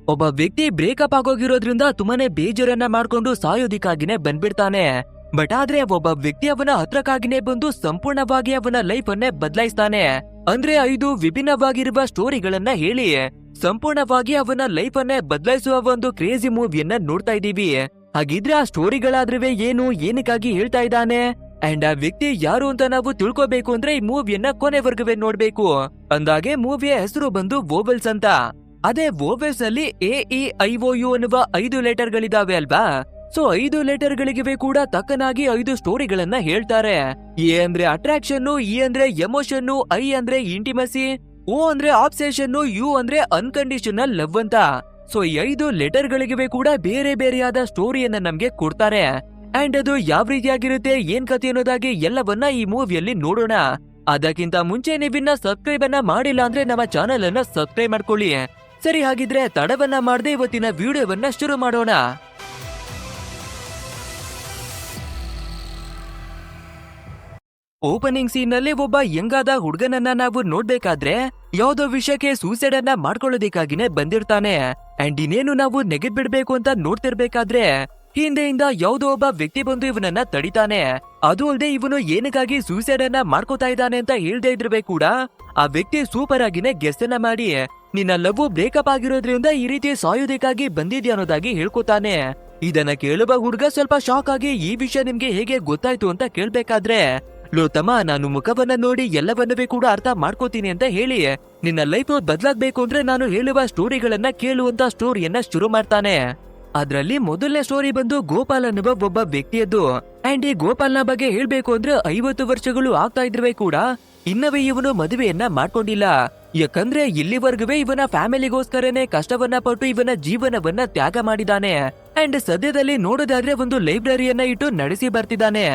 ಒಬ್ಬ ವ್ಯಕ್ತಿ ಬ್ರೇಕಪ್ ಆಗೋಗಿರೋದ್ರಿಂದ ತುಂಬಾನೇ ಬೇಜಾರನ್ನ ಮಾಡ್ಕೊಂಡು ಸಾಯೋದಿಕ್ಕಾಗಿನೇ ಬಂದ್ಬಿಡ್ತಾನೆ. ಬಟ್ ಆದ್ರೆ ಒಬ್ಬ ವ್ಯಕ್ತಿ ಅವನ ಹತ್ರಕ್ಕಾಗಿನೇ ಬಂದು ಸಂಪೂರ್ಣವಾಗಿ ಅವನ ಲೈಫ್ ಅನ್ನೇ ಬದಲಾಯಿಸ್ತಾನೆ. ಅಂದ್ರೆ 5 ವಿಭಿನ್ನವಾಗಿರುವ ಸ್ಟೋರಿಗಳನ್ನ ಹೇಳಿ ಸಂಪೂರ್ಣವಾಗಿ ಅವನ ಲೈಫ್ ಅನ್ನೇ ಬದಲಾಯಿಸುವ ಒಂದು ಕ್ರೇಜಿ ಮೂವಿಯನ್ನ ನೋಡ್ತಾ ಇದೀವಿ. ಹಾಗಿದ್ರೆ ಆ ಸ್ಟೋರಿಗಳಾದ್ರೆ ಏನು, ಏನಕ್ಕಾಗಿ ಹೇಳ್ತಾ ಇದ್ದಾನೆ ಅಂಡ್ ಆ ವ್ಯಕ್ತಿ ಯಾರು ಅಂತ ನಾವು ತಿಳ್ಕೋಬೇಕು ಅಂದ್ರೆ ಈ ಮೂವಿಯನ್ನ ಕೊನೆವರೆಗೂ ನೋಡ್ಬೇಕು. ಅಂದಾಗೆ ಮೂವಿಯ ಹೆಸರು ಬಂದು ವೋವೆಲ್ಸ್ ಅಂತ. ಅದೇ ವೋವೆಲ್ಸ್ ಅಲ್ಲಿ AEIOU ಅನ್ನುವ 5 ಲೆಟರ್ಗಳಿದಾವೆ ಅಲ್ವಾ. ಸೊ 5 ಲೆಟರ್ಗಳಿಗೆ ಕೂಡ ತಕ್ಕನಾಗಿ 5 ಸ್ಟೋರಿಗಳನ್ನ ಹೇಳ್ತಾರೆ. ಎ ಅಂದ್ರೆ ಅಟ್ರಾಕ್ಷನ್, ಇ ಅಂದ್ರೆ ಎಮೋಷನ್, ಐ ಅಂದ್ರೆ ಇಂಟಿಮಸಿ, ಓ ಅಂದ್ರೆ ಆಬ್ಸೆಷನ್, ಯು ಅಂದ್ರೆ ಅನ್ಕಂಡೀಷನಲ್ ಲವ್ ಅಂತ. ಸೊ ಈ 5 ಲೆಟರ್ಗಳಿಗೆ ಕೂಡ ಬೇರೆ ಬೇರೆಯಾದ ಸ್ಟೋರಿಯನ್ನ ನಮ್ಗೆ ಕೊಡ್ತಾರೆ. ಅಂಡ್ ಅದು ಯಾವ ರೀತಿಯಾಗಿರುತ್ತೆ, ಏನ್ ಕಥೆ ಅನ್ನೋದಾಗಿ ಎಲ್ಲವನ್ನ ಈ ಮೂವಿಯಲ್ಲಿ ನೋಡೋಣ. ಅದಕ್ಕಿಂತ ಮುಂಚೆ ನೀವಿನ್ನ ಸಬ್ಸ್ಕ್ರೈಬ್ ಅನ್ನ ಮಾಡಿಲ್ಲ ಅಂದ್ರೆ ನಮ್ಮ ಚಾನೆಲ್ ಅನ್ನ ಸಬ್ಸ್ಕ್ರೈಬ್ ಮಾಡ್ಕೊಳ್ಳಿ. ಸರಿ, ಹಾಗಿದ್ರೆ ತಡವನ್ನ ಮಾಡದೆ ಇವತ್ತಿನ ವಿಡಿಯೋವನ್ನ ಶುರು ಮಾಡೋಣ. ಓಪನಿಂಗ್ ಸೀನ್ ನಲ್ಲಿ ಒಬ್ಬ ಯಂಗಾದ ಹುಡುಗನನ್ನ ನಾವು ನೋಡ್ಬೇಕಾದ್ರೆ ಯಾವ್ದೋ ವಿಷಯಕ್ಕೆ ಸೂಸೈಡ್ ಅನ್ನ ಮಾಡ್ಕೊಳ್ಳೋದಿಕ್ಕಾಗಿನೇ ಬಂದಿರ್ತಾನೆ. ಅಂಡ್ ಇನ್ನೇನು ನಾವು ನೆಗೆದ್ ಬಿಡ್ಬೇಕು ಅಂತ ನೋಡ್ತಿರ್ಬೇಕಾದ್ರೆ ಹಿಂದೆಯಿಂದ ಯಾವ್ದೋ ಒಬ್ಬ ವ್ಯಕ್ತಿ ಬಂದು ಇವನನ್ನ ತಡಿತಾನೆ. ಅದು ಅಲ್ಲದೆ ಇವನು ಏನಕ್ಕಾಗಿ ಸೂಸೈಡ್ ಅನ್ನ ಮಾಡ್ಕೋತಾ ಇದ್ದಾನೆ ಅಂತ ಹೇಳ್ದೆ ಇದ್ರೆ ಕೂಡ ಆ ವ್ಯಕ್ತಿ ಸೂಪರ್ ಆಗಿನೇ ಗೆಸ್ ಅನ್ನ ಮಾಡಿ ನಿನ್ನ ಲವ್ ಬ್ರೇಕಪ್ ಆಗಿರೋದ್ರಿಂದ ಈ ರೀತಿ ಸಾಯೋದಕ್ಕಾಗಿ ಬಂದಿದ್ಯಾ ಅನ್ನೋದಾಗಿ ಹೇಳ್ಕೊತಾನೆ. ಇದನ್ನ ಕೇಳುವ ಹುಡುಗ ಸ್ವಲ್ಪ ಶಾಕ್ ಆಗಿ ಈ ವಿಷಯ ನಿಮ್ಗೆ ಹೇಗೆ ಗೊತ್ತಾಯ್ತು ಅಂತ ಕೇಳ್ಬೇಕಾದ್ರೆ, ಲೋ ತಮ್ಮ, ನಾನು ಮುಖವನ್ನ ನೋಡಿ ಎಲ್ಲವನ್ನೂ ಕೂಡ ಅರ್ಥ ಮಾಡ್ಕೋತೀನಿ ಅಂತ ಹೇಳಿ ನಿನ್ನ ಲೈಫ್ ಬದಲಾಗ್ಬೇಕು ಅಂದ್ರೆ ನಾನು ಹೇಳುವ ಸ್ಟೋರಿಗಳನ್ನ ಕೇಳುವಂತ ಸ್ಟೋರಿಯನ್ನ ಶುರು ಮಾಡ್ತಾನೆ. ಅದ್ರಲ್ಲಿ ಮೊದಲನೇ ಸ್ಟೋರಿ ಬಂದು ಗೋಪಾಲ್ ಅನ್ನುವ ಒಬ್ಬ ವ್ಯಕ್ತಿಯದ್ದು. ಅಂಡ್ ಈ ಗೋಪಾಲ್ನ ಬಗ್ಗೆ ಹೇಳ್ಬೇಕು ಅಂದ್ರೆ 50 ವರ್ಷಗಳು ಆಗ್ತಾ ಇದ್ರೆ ಕೂಡ ಇನ್ನವೇ ಇವನು ಮದುವೆಯನ್ನ ಮಾಡ್ಕೊಂಡಿಲ್ಲ. ಯಾಕಂದ್ರೆ ಇಲ್ಲಿವರೆಗೂ ಇವನ ಫ್ಯಾಮಿಲಿಗೋಸ್ಕರನೇ ಕಷ್ಟವನ್ನ ಪಟ್ಟು ಇವನ ಜೀವನವನ್ನ ತ್ಯಾಗ ಮಾಡಿದಾನೆ. ಅಂಡ್ ಸದ್ಯದಲ್ಲಿ ನೋಡೋದಾದ್ರೆ ಒಂದು ಲೈಬ್ರರಿಯನ್ನ ಇಟ್ಟು ನಡೆಸಿ ಬರ್ತಿದ್ದಾನೆ.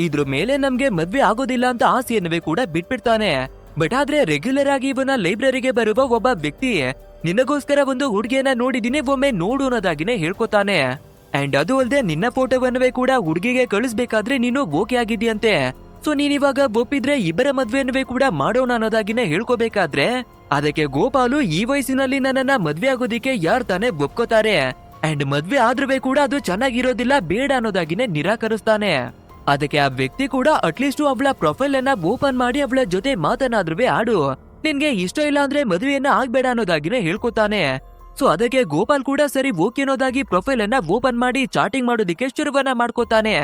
ಇದ್ರ ಮೇಲೆ ನಮ್ಗೆ ಮದ್ವೆ ಆಗೋದಿಲ್ಲ ಅಂತ ಆಸೆಯನ್ನವೇ ಕೂಡ ಬಿಟ್ಬಿಡ್ತಾನೆ. ಬಟ್ ಆದ್ರೆ ರೆಗ್ಯುಲರ್ ಆಗಿ ಇವನ ಲೈಬ್ರರಿಗೆ ಬರುವ ಒಬ್ಬ ವ್ಯಕ್ತಿ ನಿನಗೋಸ್ಕರ ಒಂದು ಹುಡುಗಿಯನ್ನ ನೋಡಿದೀನಿ, ಒಮ್ಮೆ ನೋಡು ಅನ್ನೋದಾಗಿನೇ ಹೇಳ್ಕೊತಾನೆ. ಅಂಡ್ ಅದು ಅಲ್ಲದೆ ನಿನ್ನ ಫೋಟೋವನ್ನವೇ ಕೂಡ ಹುಡುಗಿಗೆ ಕಳಿಸ್ಬೇಕಾದ್ರೆ ನೀನು ಓಕೆ ಆಗಿದ್ಯಂತೆ. ಸೊ ನೀನಿವಾಗ ಒಪ್ಪಿದ್ರೆ ಇಬ್ಬರ ಮದ್ವೆಯನ್ನವೇ ಕೂಡ ಮಾಡೋಣ ಅನ್ನೋದಾಗಿನೇ ಹೇಳ್ಕೋಬೇಕಾದ್ರೆ ಅದಕ್ಕೆ ಗೋಪಾಲು ಈ ವಯಸ್ಸಿನಲ್ಲಿ ನನ್ನನ್ನ ಮದ್ವೆ ಆಗೋದಿಕ್ಕೆ ಯಾರ್ ತಾನೇ ಒಪ್ಕೋತಾರೆ, ಅಂಡ್ ಮದ್ವೆ ಆದ್ರೂ ಕೂಡ ಅದು ಚೆನ್ನಾಗಿರೋದಿಲ್ಲ, ಬೇಡ ಅನ್ನೋದಾಗಿನೇ ನಿರಾಕರಿಸ್ತಾನೆ. ಅದಕ್ಕೆ ಆ ವ್ಯಕ್ತಿ ಕೂಡ ಅಟ್ಲೀಸ್ಟ್ ಅವಳ ಪ್ರೊಫೈಲ್ ಅನ್ನ ಓಪನ್ ಮಾಡಿ ಅವಳ ಜೊತೆ ಮಾತನಾದ್ರೂ ಆಡು, ನಿನ್ಗೆ ಇಷ್ಟ ಇಲ್ಲ ಅಂದ್ರೆ ಮದುವೆಯನ್ನ ಆಗ್ಬೇಡ ಅನ್ನೋದಾಗಿನೇ ಹೇಳ್ಕೊತಾನೆ. ಸೊ ಅದಕ್ಕೆ ಗೋಪಾಲ್ ಕೂಡ ಸರಿ ಓಕೆ ಅನ್ನೋದಾಗಿ ಪ್ರೊಫೈಲ್ ಅನ್ನ ಓಪನ್ ಮಾಡಿ ಚಾಟಿಂಗ್ ಮಾಡೋದಿಕ್ಕೆ ಶುರುವನ್ನ ಮಾಡ್ಕೋತಾನೆ.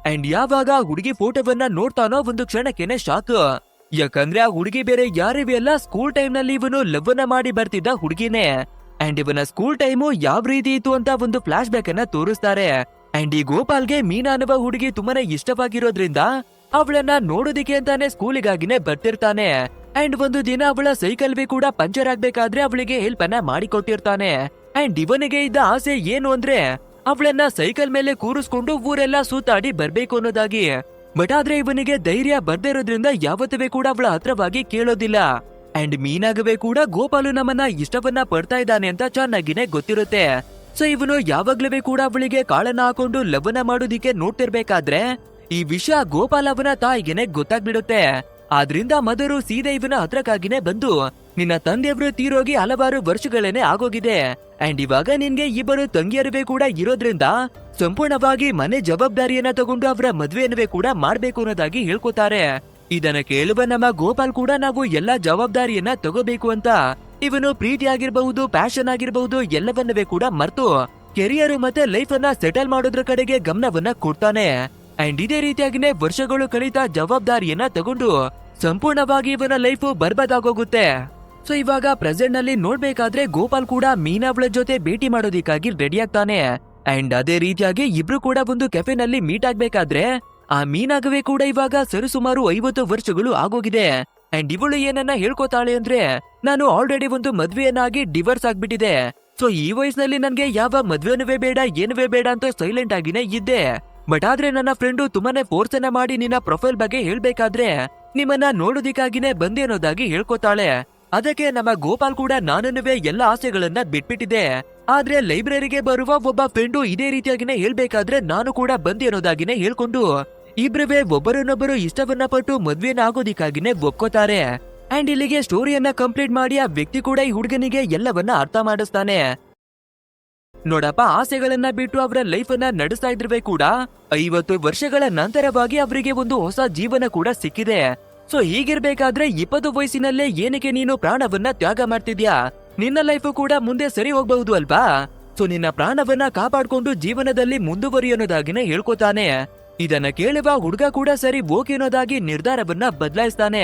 ಅಂಡ್ ಯಾವಾಗ ಹುಡುಗಿ ಫೋಟೋವನ್ನ ನೋಡ್ತಾನೋ ಒಂದು ಕ್ಷಣಕ್ಕೆನೆ ಶಾಕ್. ಯಾಕಂದ್ರೆ ಆ ಹುಡುಗಿ ಬೇರೆ ಯಾರಿವೆ ಅಲ್ಲ, ಸ್ಕೂಲ್ ಟೈಮ್ ನಲ್ಲಿ ಇವನು ಲವ್ ಅನ್ನ ಮಾಡಿ ಬರ್ತಿದ್ದ ಹುಡುಗಿನೇ. ಅಂಡ್ ಇವನ ಸ್ಕೂಲ್ ಟೈಮು ಯಾವ ರೀತಿ ಇತ್ತು ಅಂತ ಒಂದು ಫ್ಲಾಶ್ ಬ್ಯಾಕ್ ಅನ್ನ ತೋರಿಸ್ತಾರೆ. ಅಂಡ್ ಈ ಗೋಪಾಲ್ಗೆ ಮೀನಾ ಅನ್ನುವ ಹುಡುಗಿ ತುಂಬಾನೇ ಇಷ್ಟವಾಗಿರೋದ್ರಿಂದ ಅವಳನ್ನ ನೋಡೋದಿಕ್ಕೆ ಅಂತಾನೆ ಸ್ಕೂಲಿಗಾಗಿನೇ ಬರ್ತಿರ್ತಾನೆ. ಅಂಡ್ ಒಂದು ದಿನ ಅವಳ ಸೈಕಲ್ ಬಿ ಕೂಡ ಪಂಚರ್ ಆಗ್ಬೇಕಾದ್ರೆ ಅವಳಿಗೆ ಹೆಲ್ಪ್ ಅನ್ನ ಮಾಡಿಕೊಟ್ಟಿರ್ತಾನೆ. ಅಂಡ್ ಇವನಿಗೆ ಇದ್ದ ಆಸೆ ಏನು ಅಂದ್ರೆ ಅವಳನ್ನ ಸೈಕಲ್ ಮೇಲೆ ಕೂರಿಸ್ಕೊಂಡು ಊರೆಲ್ಲ ಸುತ್ತಾಡಿ ಬರ್ಬೇಕು ಅನ್ನೋದಾಗಿ. ಬಟ್ ಆದ್ರೆ ಇವನಿಗೆ ಧೈರ್ಯ ಬರ್ದೇ ಇರೋದ್ರಿಂದ ಯಾವತ್ತೂ ಕೂಡ ಅವಳ ಹತ್ರವಾಗಿ ಕೇಳೋದಿಲ್ಲ. ಅಂಡ್ ಮೀನಾಗವೇ ಕೂಡ ಗೋಪಾಲು ನಮ್ಮನ್ನ ಇಷ್ಟವನ್ನ ಪಡ್ತಾ ಇದ್ದಾನೆ ಅಂತ ಚೆನ್ನಾಗಿನೇ ಗೊತ್ತಿರುತ್ತೆ. ಸೊ ಇವನು ಯಾವಾಗ್ಲೂ ಕೂಡ ಅವಳಿಗೆ ಕಾಳನ್ನ ಹಾಕೊಂಡು ಲವ್ನ ಮಾಡೋದಿಕ್ಕೆ ನೋಡ್ತಿರ್ಬೇಕಾದ್ರೆ ಈ ವಿಷಯ ಗೋಪಾಲ್ ಅವನ ತಾಯಿಗೆನೆ ಗೊತ್ತಾಗ್ಬಿಡುತ್ತೆ. ಆದ್ರಿಂದ ಮದರು ಸೀದಾ ಇವನ ಹತ್ರಕ್ಕಾಗಿನೇ ಬಂದು, ನಿನ್ನ ತಂದೆಯವರು ತೀರೋಗಿ ಹಲವಾರು ವರ್ಷಗಳೇನೆ ಆಗೋಗಿದೆ. ಅಂಡ್ ಇವಾಗ ನಿನ್ಗೆ ಇಬ್ಬರು ತಂಗಿಯರುವೆ ಕೂಡ ಇರೋದ್ರಿಂದ ಸಂಪೂರ್ಣವಾಗಿ ಮನೆ ಜವಾಬ್ದಾರಿಯನ್ನ ತಗೊಂಡು ಅವರ ಮದ್ವೆಯನ್ನುವೆ ಕೂಡ ಮಾಡ್ಬೇಕು ಅನ್ನೋದಾಗಿ ಹೇಳ್ಕೊತಾರೆ. ಇದನ್ನ ಕೇಳುವ ನಮ್ಮ ಗೋಪಾಲ್ ಕೂಡ ನಾವು ಎಲ್ಲಾ ಜವಾಬ್ದಾರಿಯನ್ನ ತಗೋಬೇಕು ಅಂತ ಇವನು ಪ್ರೀತಿ ಆಗಿರಬಹುದು, ಪ್ಯಾಷನ್ ಆಗಿರಬಹುದು ಎಲ್ಲವನ್ನವೇ ಕೂಡ ಮರ್ತು ಕೆರಿಯರ್ ಮತ್ತೆ ಲೈಫ್ ಅನ್ನ ಸೆಟಲ್ ಮಾಡೋದ್ರ ಕಡೆಗೆ ಗಮನವನ್ನ ಕೊಡ್ತಾನೆ. ಅಂಡ್ ಇದೇ ರೀತಿಯಾಗಿನೇ ವರ್ಷಗಳು ಕಳೀತಾ ಜವಾಬ್ದಾರಿಯನ್ನ ತಗೊಂಡು ಸಂಪೂರ್ಣವಾಗಿ ಇವನ ಲೈಫ್ ಬರ್ಬಾದಾಗೋಗುತ್ತೆ. ಸೊ ಇವಾಗ ಪ್ರೆಸೆಂಟ್ ನಲ್ಲಿ ನೋಡ್ಬೇಕಾದ್ರೆ ಗೋಪಾಲ್ ಕೂಡ ಮೀನಾ ಅವಳ ಜೊತೆ ಭೇಟಿ ಮಾಡೋದಿಕ್ಕಾಗಿ ರೆಡಿ ಆಗ್ತಾನೆ. ಅಂಡ್ ಅದೇ ರೀತಿಯಾಗಿ ಇಬ್ರು ಕೂಡ ಒಂದು ಕೆಫೆನಲ್ಲಿ ಮೀಟ್ ಆಗ್ಬೇಕಾದ್ರೆ ಆ ಮೀನಾಗವೇ ಕೂಡ ಇವಾಗ ಸರಿಸುಮಾರು 50 ವರ್ಷಗಳು ಆಗೋಗಿದೆ. ಅಂಡ್ ಇವಳು ಏನನ್ನ ಹೇಳ್ಕೊತಾಳೆ ಅಂದ್ರೆ, ನಾನು ಆಲ್ರೆಡಿ ಒಂದು ಮದ್ವೆಯನ್ನಾಗಿ ಡಿವೋರ್ಸ್ ಆಗ್ಬಿಟ್ಟಿದೆ. ಸೊ ಈ ವಯಸ್ಸಿನಲ್ಲಿ ನನ್ಗೆ ಯಾವ ಮದ್ವೆನುವೇ ಬೇಡ, ಏನುವೇ ಬೇಡ ಅಂತ ಸೈಲೆಂಟ್ ಆಗಿನೇ ಇದ್ದೆ. ಬಟ್ ಆದ್ರೆ ನನ್ನ ಫ್ರೆಂಡು ತುಂಬಾನೇ ಫೋರ್ಸ್ ಅನ್ನ ಮಾಡಿ ನಿನ್ನ ಪ್ರೊಫೈಲ್ ಬಗ್ಗೆ ಹೇಳ್ಬೇಕಾದ್ರೆ ನಿಮ್ಮನ್ನ ನೋಡೋದಿಕ್ಕಾಗಿನೇ ಬಂದೆ ಅನ್ನೋದಾಗಿ ಹೇಳ್ಕೊತಾಳೆ. ಅದಕ್ಕೆ ನಮ್ಮ ಗೋಪಾಲ್ ಕೂಡ ನಾನುನುವೆ ಎಲ್ಲ ಆಸೆಗಳನ್ನ ಬಿಟ್ಬಿಟ್ಟಿದೆ, ಆದ್ರೆ ಲೈಬ್ರರಿಗೆ ಬರುವ ಒಬ್ಬ ಫ್ರೆಂಡು ಇದೇ ರೀತಿಯಾಗಿನೇ ಹೇಳ್ಬೇಕಾದ್ರೆ ನಾನು ಕೂಡ ಬಂದೆ ಅನ್ನೋದಾಗಿನೇ ಹೇಳ್ಕೊಂಡು ಇಬ್ರುವೆ ಒಬ್ಬರನ್ನೊಬ್ಬರು ಇಷ್ಟವನ್ನ ಪಟ್ಟು ಮದ್ವೆನ ಆಗೋದಿಕ್ಕಾಗಿನೇ ಒಪ್ಕೋತಾರೆ. ಅಂಡ್ ಇಲ್ಲಿಗೆ ಸ್ಟೋರಿಯನ್ನ ಕಂಪ್ಲೀಟ್ ಮಾಡಿ ಆ ವ್ಯಕ್ತಿ ಕೂಡ ಈ ಹುಡುಗನಿಗೆ ಎಲ್ಲವನ್ನ ಅರ್ಥ ಮಾಡಿಸ್ತಾನೆ. ನೋಡಪ್ಪ, ಆಸೆಗಳನ್ನ ಬಿಟ್ಟು ಅವರ ಲೈಫ್ ಅನ್ನ ನಡೆಸ್ತಾ ಇದ್ರೆ ಕೂಡ 50 ವರ್ಷಗಳ ನಂತರವಾಗಿ ಅವರಿಗೆ ಒಂದು ಹೊಸ ಜೀವನ ಕೂಡ ಸಿಕ್ಕಿದೆ. ಸೊ ಹೀಗಿರ್ಬೇಕಾದ್ರೆ 20 ವಯಸ್ಸಿನಲ್ಲೇ ಏನಕ್ಕೆ ನೀನು ಪ್ರಾಣವನ್ನ ತ್ಯಾಗ ಮಾಡ್ತಿದ್ಯಾ? ನಿನ್ನ ಲೈಫ್ ಕೂಡ ಮುಂದೆ ಸರಿ ಹೋಗ್ಬಹುದು ಅಲ್ವಾ? ಸೊ ನಿನ್ನ ಪ್ರಾಣವನ್ನ ಕಾಪಾಡ್ಕೊಂಡು ಜೀವನದಲ್ಲಿ ಮುಂದುವರಿಯೋದಾಗಿನೇ ಹೇಳ್ಕೊತಾನೆ. ಇದನ್ನ ಕೇಳುವ ಹುಡುಗ ಕೂಡ ಸರಿ ಓಕೆ ಅನ್ನೋದಾಗಿ ನಿರ್ಧಾರವನ್ನ ಬದಲಾಯಿಸ್ತಾನೆ.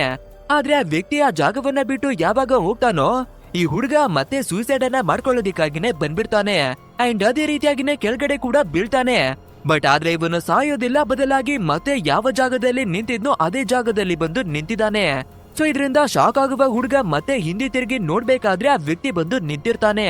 ಆದ್ರೆ ಆ ವ್ಯಕ್ತಿ ಆ ಜಾಗವನ್ನ ಬಿಟ್ಟು ಯಾವಾಗ ಹೋಗ್ತಾನೋ, ಈ ಹುಡುಗ ಮತ್ತೆ ಸೂಸೈಡ್ ಅನ್ನ ಮಾಡ್ಕೊಳ್ಳೋದಿಕ್ಕಾಗಿನೇ ಬಂದ್ಬಿಡ್ತಾನೆ. ಅಂಡ್ ಅದೇ ರೀತಿಯಾಗಿನೇ ಕೆಳಗಡೆ ಕೂಡ ಬೀಳ್ತಾನೆ. ಬಟ್ ಆದ್ರೆ ಇವನು ಸಾಯೋದಿಲ್ಲ, ಬದಲಾಗಿ ಮತ್ತೆ ಯಾವ ಜಾಗದಲ್ಲಿ ನಿಂತಿದ್ನೋ ಅದೇ ಜಾಗದಲ್ಲಿ ಬಂದು ನಿಂತಿದ್ದಾನೆ. ಸೊ ಇದರಿಂದ ಶಾಕ್ ಆಗುವ ಹುಡುಗ ಮತ್ತೆ ಹಿಂದೆ ತಿರುಗಿ ನೋಡ್ಬೇಕಾದ್ರೆ ಆ ವ್ಯಕ್ತಿ ಬಂದು ನಿಂತಿರ್ತಾನೆ.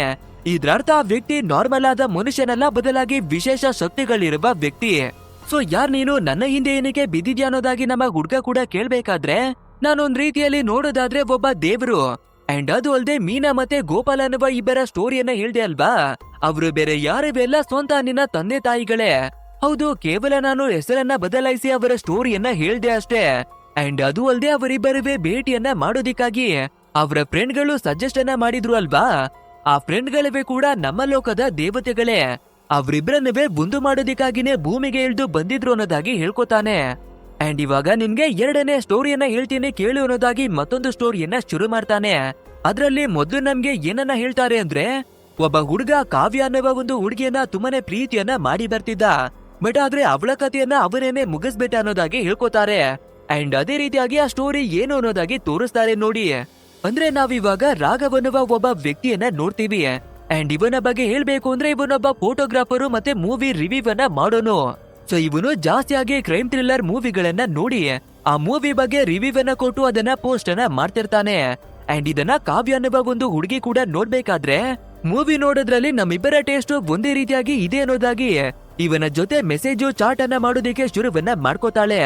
ಇದ್ರರ್ಥ ಆ ವ್ಯಕ್ತಿ ನಾರ್ಮಲ್ ಆದ ಮನುಷ್ಯನಲ್ಲ, ಬದಲಾಗಿ ವಿಶೇಷ ಶಕ್ತಿಗಳಿರುವ ವ್ಯಕ್ತಿ. ಸೊ ಯಾರ್ ನೀನು, ನನ್ನ ಹಿಂದೆ ಏನಕ್ಕೆ ಬಿದ್ದಿದ್ಯಾ ಅನ್ನೋದಾಗಿ ನಮ್ಮ ಹುಡುಗ ಕೂಡ ಕೇಳ್ಬೇಕಾದ್ರೆ, ನಾನೊಂದ್ ರೀತಿಯಲ್ಲಿ ನೋಡೋದಾದ್ರೆ ಒಬ್ಬ ದೇವ್ರು. ಅಂಡ್ ಅದು ಅಲ್ಲದೆ ಮೀನಾ ಮತ್ತೆ ಗೋಪಾಲ ಅನ್ನುವ ಇಬ್ಬರ ಸ್ಟೋರಿಯನ್ನ ಹೇಳ್ದೆ ಅಲ್ವಾ, ಅವರು ಬೇರೆ ಯಾರಿವೆಲ್ಲ ಸ್ವಂತ ನಿನ್ನ ತಂದೆ ತಾಯಿಗಳೇ. ಹೌದು, ಕೇವಲ ನಾನು ಹೆಸರನ್ನ ಬದಲಾಯಿಸಿ ಅವರ ಸ್ಟೋರಿಯನ್ನ ಹೇಳ್ದೆ ಅಷ್ಟೇ. ಅಂಡ್ ಅದು ಅಲ್ಲದೆ ಅವರಿಬ್ಬರುವೆ ಭೇಟಿಯನ್ನ ಮಾಡೋದಿಕ್ಕಾಗಿ ಅವರ ಫ್ರೆಂಡ್ಗಳು ಸಜೆಸ್ಟ್ ಅನ್ನ ಮಾಡಿದ್ರು ಅಲ್ವಾ, ಆ ಫ್ರೆಂಡ್ಗಳವೇ ಕೂಡ ನಮ್ಮ ಲೋಕದ ದೇವತೆಗಳೇ. ಅವರಿಬ್ಬರನ್ನುವೆ ಒಂದು ಮಾಡೋದಿಕ್ಕಾಗಿನೇ ಭೂಮಿಗೆ ಇಳಿದು ಬಂದಿದ್ರು ಅನ್ನೋದಾಗಿ ಹೇಳ್ಕೊತಾನೆ. ಅಂಡ್ ಇವಾಗ ನಿನ್ಗೆ ಎರಡನೇ ಸ್ಟೋರಿಯನ್ನ ಹೇಳ್ತೀನಿ ಕೇಳು ಅನ್ನೋದಾಗಿ ಮತ್ತೊಂದು ಸ್ಟೋರಿಯನ್ನ ಶುರು ಮಾಡ್ತಾನೆ. ಅದ್ರಲ್ಲಿ ಮೊದಲು ನಮ್ಗೆ ಏನನ್ನ ಹೇಳ್ತಾರೆ ಅಂದ್ರೆ, ಒಬ್ಬ ಹುಡುಗ ಕಾವ್ಯ ಅನ್ನುವ ಒಂದು ಹುಡುಗಿಯನ್ನ ತುಂಬಾನೇ ಪ್ರೀತಿಯನ್ನ ಮಾಡಿ ಬರ್ತಿದ್ದ. ಬಟ್ ಆದ್ರೆ ಅವಳ ಕಥೆಯನ್ನ ಅವರೇನೆ ಮುಗಿಸ್ಬಿಟ್ಟ ಅನ್ನೋದಾಗಿ ಹೇಳ್ಕೊತಾರೆ. ಅಂಡ್ ಅದೇ ರೀತಿಯಾಗಿ ಆ ಸ್ಟೋರಿ ಏನು ಅನ್ನೋದಾಗಿ ತೋರಿಸ್ತಾರೆ ನೋಡಿ. ಅಂದ್ರೆ ನಾವಿವಾಗ ರಾಘವ್ ಅನ್ನುವ ಒಬ್ಬ ವ್ಯಕ್ತಿಯನ್ನ ನೋಡ್ತೀವಿ. ಅಂಡ್ ಇವನ ಬಗ್ಗೆ ಹೇಳ್ಬೇಕು ಅಂದ್ರೆ ಇವನೊಬ್ಬ ಫೋಟೋಗ್ರಾಫರು ಮತ್ತೆ ಮೂವಿ ರಿವ್ಯೂ ಅನ್ನ ಮಾಡೋನು. ಸೊ ಇವನು ಜಾಸ್ತಿಯಾಗಿ ಕ್ರೈಮ್ ಥ್ರಿಲ್ಲರ್ ಮೂವಿಗಳನ್ನ ನೋಡಿ ಆ ಮೂವಿ ಬಗ್ಗೆ ರಿವ್ಯೂ ಅನ್ನ ಕೊಟ್ಟು ಅದನ್ನ ಪೋಸ್ಟ್ ಅನ್ನ ಮಾಡ್ತಿರ್ತಾನೆ. ಅಂಡ್ ಇದನ್ನ ಕಾವ್ಯ ಅನ್ನುವ ಒಂದು ಹುಡುಗಿ ಕೂಡ ನೋಡ್ಬೇಕಾದ್ರೆ, ಮೂವಿ ನೋಡೋದ್ರಲ್ಲಿ ನಮ್ಮಿಬ್ಬರ ಟೇಸ್ಟ್ ಒಂದೇ ರೀತಿಯಾಗಿ ಇದೆ ಅನ್ನೋದಾಗಿ ಇವನ ಜೊತೆ ಮೆಸೇಜ್ ಚಾಟ್ ಅನ್ನ ಮಾಡೋದಿಕ್ಕೆ ಶುರುವನ್ನ ಮಾಡ್ಕೋತಾಳೆ.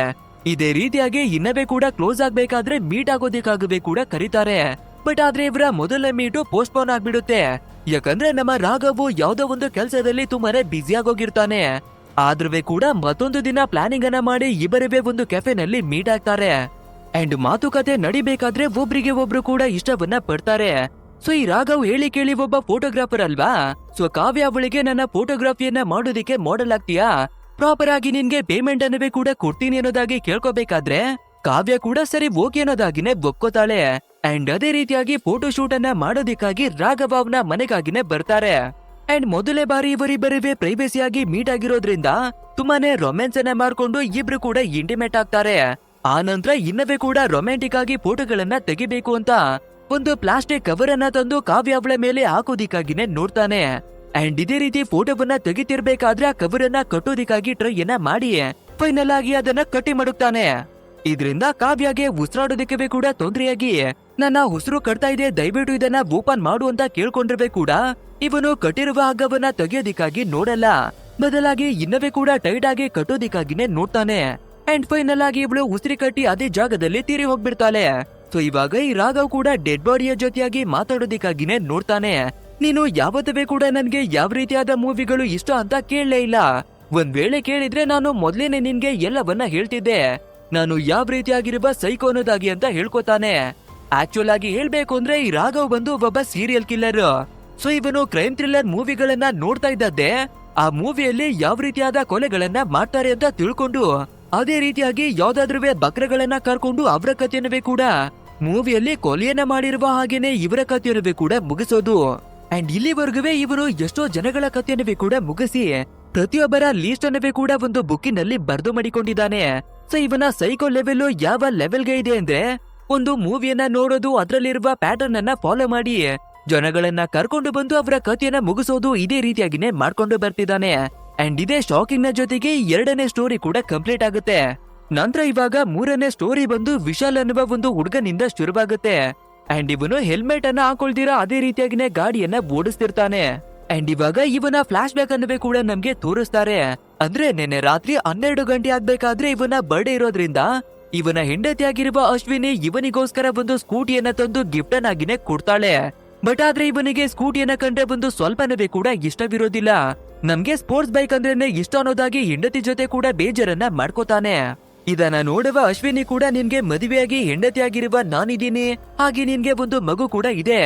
ಇದೇ ರೀತಿಯಾಗಿ ಇನ್ನವೇ ಕೂಡ ಕ್ಲೋಸ್ ಆಗ್ಬೇಕಾದ್ರೆ ಮೀಟ್ ಆಗೋದಿಕ್ಕಾಗவே ಕೂಡ ಕರೀತಾರೆ. ಬಟ್ ಆದ್ರೆ ಇವರ ಮೊದಲ ಮೀಟು ಪೋಸ್ಟ್ಪೋನ್ ಆಗ್ಬಿಡುತ್ತೆ. ಯಾಕಂದ್ರೆ ನಮ್ಮ ರಾಘವು ಯಾವ್ದೋ ಒಂದು ಕೆಲಸದಲ್ಲಿ ತುಂಬಾನೇ ಬ್ಯುಸಿ ಆಗೋಗಿರ್ತಾನೆ. ಆದ್ರೂ ಕೂಡ ಮತ್ತೊಂದು ದಿನ ಪ್ಲಾನಿಂಗ್ ಅನ್ನ ಮಾಡಿ ಇಬ್ಬರವೇ ಒಂದು ಕೆಫೆನಲ್ಲಿ ಮೀಟ್ ಆಗ್ತಾರೆ. ಅಂಡ್ ಮಾತುಕತೆ ನಡಿಬೇಕಾದ್ರೆ ಒಬ್ರಿಗೆ ಒಬ್ರು ಕೂಡ ಇಷ್ಟವನ್ನ ಪಡ್ತಾರೆ. ಸೊ ಈ ರಾಘವ್ ಹೇಳಿ ಕೇಳಿ ಒಬ್ಬ ಫೋಟೋಗ್ರಾಫರ್ ಅಲ್ವಾ, ಸೊ ಕಾವ್ಯ ಅವಳಿಗೆ ನನ್ನ ಫೋಟೋಗ್ರಾಫಿಯನ್ನ ಮಾಡೋದಿಕ್ಕೆ ಮಾಡೆಲ್ ಆಗ್ತೀಯಾ, ಪ್ರಾಪರ್ ಆಗಿ ನಿನ್ಗೆ ಪೇಮೆಂಟ್ ಅನ್ನವೇ ಕೂಡ ಕೊಡ್ತೀನಿ ಅನ್ನೋದಾಗಿ ಕೇಳ್ಕೋಬೇಕಾದ್ರೆ ಕಾವ್ಯ ಕೂಡ ಸರಿ ಓಕೆ ಅನ್ನೋದಾಗಿನೇ ಒಪ್ಕೋತಾಳೆ. ಅಂಡ್ ಅದೇ ರೀತಿಯಾಗಿ ಫೋಟೋ ಶೂಟ್ ಅನ್ನ ಮಾಡೋದಿಕ್ಕಾಗಿ ರಾಘವ್ ಅವನ ಮನೆಗಾಗಿನೇ ಬರ್ತಾರೆ. ಅಂಡ್ ಮೊದಲೇ ಬಾರಿ ಇವರಿಬ್ಬರಿವೆ ಪ್ರೈವೇಸಿಯಾಗಿ ಮೀಟ್ ಆಗಿರೋದ್ರಿಂದ ತುಂಬಾನೇ ರೊಮ್ಯಾನ್ಸ್ ಅನ್ನ ಮಾಡ್ಕೊಂಡು ಇಬ್ರು ಕೂಡ ಇಂಟಿಮೇಟ್ ಆಗ್ತಾರೆ. ಆ ನಂತರ ಇನ್ನವೇ ಕೂಡ ರೊಮ್ಯಾಂಟಿಕ್ ಆಗಿ ಫೋಟೋಗಳನ್ನ ತೆಗಿಬೇಕು ಅಂತ ಒಂದು ಪ್ಲಾಸ್ಟಿಕ್ ಕವರ್ ಅನ್ನ ತಂದು ಕಾವ್ಯ ಅವಳ ಮೇಲೆ ಹಾಕೋದಿಕ್ಕಾಗಿನೇ ನೋಡ್ತಾನೆ. ಅಂಡ್ ಇದೇ ರೀತಿ ಫೋಟೋವನ್ನ ತೆಗಿತಿರ್ಬೇಕಾದ್ರೆ ಆ ಕವರ್ ಅನ್ನ ಕಟ್ಟೋದಿಕ್ಕಾಗಿ ಟ್ರೈ ಅನ್ನ ಮಾಡಿ ಫೈನಲ್ ಆಗಿ ಅದನ್ನ ಕಟ್ಟಿ ಮಾಡುತ್ತಾನೆ. ಇದರಿಂದ ಕಾವ್ಯಗೆ ಉಸಿರಾಡೋದಕ್ಕೆ ಕೂಡ ತೊಂದರೆಯಾಗಿ ನನ್ನ ಉಸಿರು ಕಟ್ತಾ ಇದೆ, ದಯವಿಟ್ಟು ಇದನ್ನ ಓಪನ್ ಮಾಡು ಅಂತ ಕೇಳ್ಕೊಂಡ್ರೆ ಕೂಡ ಇವನು ಕಟ್ಟಿರುವ ಹಗ್ಗವನ್ನ ತೆಗೆಯೋದಿಕ್ಕಾಗಿ ನೋಡಲ್ಲ, ಬದಲಾಗಿ ಇನ್ನವೇ ಕೂಡ ಟೈಟ್ ಆಗಿ ಕಟ್ಟೋದಿಕ್ಕಾಗಿನೇ ನೋಡ್ತಾನೆ. ಅಂಡ್ ಫೈನಲ್ ಆಗಿ ಇವಳು ಉಸಿರಿ ಕಟ್ಟಿ ಅದೇ ಜಾಗದಲ್ಲಿ ತೀರಿ ಹೋಗ್ಬಿಡ್ತಾಳೆ. ಸೊ ಇವಾಗ ಈ ರಾಘವ್ ಕೂಡ ಡೆಡ್ ಬಾಡಿಯ ಜೊತೆಯಾಗಿ ಮಾತಾಡೋದಿಕ್ಕಾಗಿನೇ ನೋಡ್ತಾನೆ. ನೀನು ಯಾವತ್ತವೇ ಕೂಡ ನನ್ಗೆ ಯಾವ ರೀತಿಯಾದ ಮೂವಿಗಳು ಇಷ್ಟ ಅಂತ ಕೇಳಲೇ ಇಲ್ಲ. ಒಂದ್ ವೇಳೆ ಕೇಳಿದ್ರೆ ನಾನು ಮೊದ್ಲೇನೆ ನಿನ್ಗೆ ಎಲ್ಲವನ್ನ ಹೇಳ್ತಿದ್ದೆ. ನಾನು ಯಾವ ರೀತಿಯಾಗಿರುವ ಸೈಕೋ ಅನ್ನೋದಾಗಿ ಅಂತ ಹೇಳ್ಕೊತಾನೆ. ಆಕ್ಚುಲ್ ಆಗಿ ಹೇಳ್ಬೇಕು ಅಂದ್ರೆ ಈ ರಾಘವ್ ಬಂದು ಒಬ್ಬ ಸೀರಿಯಲ್ ಕಿಲ್ಲರ್. ಸೊ ಇವನು ಕ್ರೈಮ್ ಥ್ರಿಲ್ಲರ್ ಮೂವಿಗಳನ್ನ ನೋಡ್ತಾ ಇದ್ದದ್ದೇ ಆ ಮೂವಿಯಲ್ಲಿ ಯಾವ ರೀತಿಯಾದ ಕೊಲೆಗಳನ್ನ ಮಾಡ್ತಾರೆ ಅಂತ ತಿಳ್ಕೊಂಡು ಅದೇ ರೀತಿಯಾಗಿ ಯಾವ್ದಾದ್ರೂ ಬಕ್ರಗಳನ್ನ ಕರ್ಕೊಂಡು ಅವರ ಕಥೆಯನ್ನವೇ ಕೂಡ ಮೂವಿಯಲ್ಲಿ ಕೊಲೆಯನ್ನ ಮಾಡಿರುವ ಹಾಗೇನೆ ಇವರ ಕಥೆಯನ್ನವೇ ಕೂಡ ಮುಗಿಸೋದು. ಅಂಡ್ ಇಲ್ಲಿವರೆಗೂ ಇವನು ಎಷ್ಟೋ ಜನಗಳ ಕಥೆಯನ್ನವೇ ಕೂಡ ಮುಗಿಸಿ ಪ್ರತಿಯೊಬ್ಬರ ಲೀಸ್ಟ್ ಅನ್ನವೇ ಕೂಡ ಒಂದು ಬುಕ್ಕಿನಲ್ಲಿ ಬರ್ದು ಮಾಡಿಕೊಂಡಿದ್ದಾನೆ. ಸೊ ಇವನ ಸೈಕೋ ಲೆವೆಲ್ ಯಾವ ಲೆವೆಲ್ಗೆ ಇದೆ ಅಂದ್ರೆ, ಒಂದು ಮೂವಿಯನ್ನ ನೋಡೋದು, ಅದರಲ್ಲಿರುವ ಪ್ಯಾಟರ್ನ್ ಅನ್ನ ಫಾಲೋ ಮಾಡಿ ಜನಗಳನ್ನ ಕರ್ಕೊಂಡು ಬಂದು ಅವರ ಕಥೆಯನ್ನ ಮುಗಿಸೋದು, ಇದೇ ರೀತಿಯಾಗಿನೇ ಮಾಡ್ಕೊಂಡು ಬರ್ತಿದ್ದಾನೆ. ಅಂಡ್ ಇದೇ ಶಾಕಿಂಗ್ ನ ಜೊತೆಗೆ ಎರಡನೇ ಸ್ಟೋರಿ ಕೂಡ ಕಂಪ್ಲೀಟ್ ಆಗುತ್ತೆ. ನಂತರ ಇವಾಗ ಮೂರನೇ ಸ್ಟೋರಿ ಬಂದು ವಿಶಾಲ್ ಅನ್ನುವ ಒಂದು ಹುಡುಗನಿಂದ ಶುರುವಾಗುತ್ತೆ. ಅಂಡ್ ಇವನು ಹೆಲ್ಮೆಟ್ ಅನ್ನ ಹಾಕೊಳ್ದಿರಾ ಅದೇ ರೀತಿಯಾಗಿನೇ ಗಾಡಿಯನ್ನ ಓಡಿಸ್ತಿರ್ತಾನೆ. ಅಂಡ್ ಇವಾಗ ಇವನ ಫ್ಲಾಶ್ ಬ್ಯಾಕ್ ಅನ್ನವೇ ಕೂಡ ನಮ್ಗೆ ತೋರಿಸ್ತಾರೆ. ಅಂದ್ರೆ ನಿನ್ನೆ ರಾತ್ರಿ 12 ಗಂಟೆ ಆಗ್ಬೇಕಾದ್ರೆ ಇವನ ಬರ್ಡೇ ಇರೋದ್ರಿಂದ ಇವನ ಹೆಂಡತಿಯಾಗಿರುವ ಅಶ್ವಿನಿ ಇವನಿಗೋಸ್ಕರ ಒಂದು ಸ್ಕೂಟಿಯನ್ನ ತಂದು ಗಿಫ್ಟ್ ಅನ್ನಾಗಿನೇ ಕೊಡ್ತಾಳೆ. ಬಟ್ ಆದ್ರೆ ಇವನಿಗೆ ಸ್ಕೂಟಿಯನ್ನ ಕಂಡ್ರೆ ಒಂದು ಸ್ವಲ್ಪನವೇ ಕೂಡ ಇಷ್ಟವಿರೋದಿಲ್ಲ. ನಮ್ಗೆ ಸ್ಪೋರ್ಟ್ಸ್ ಬೈಕ್ ಅಂದ್ರೇನೆ ಇಷ್ಟ ಅನ್ನೋದಾಗಿ ಹೆಂಡತಿ ಜೊತೆ ಕೂಡ ಬೇಜಾರನ್ನ ಮಾಡ್ಕೋತಾನೆ. ಇದನ್ನ ನೋಡುವ ಅಶ್ವಿನಿ ಕೂಡ ನಿನ್ಗೆ ಮದುವೆಯಾಗಿ ಹೆಂಡತಿಯಾಗಿರುವ ನಾನಿದ್ದೀನಿ, ಹಾಗೆ ನಿನ್ಗೆ ಒಂದು ಮಗು ಕೂಡ ಇದೆ,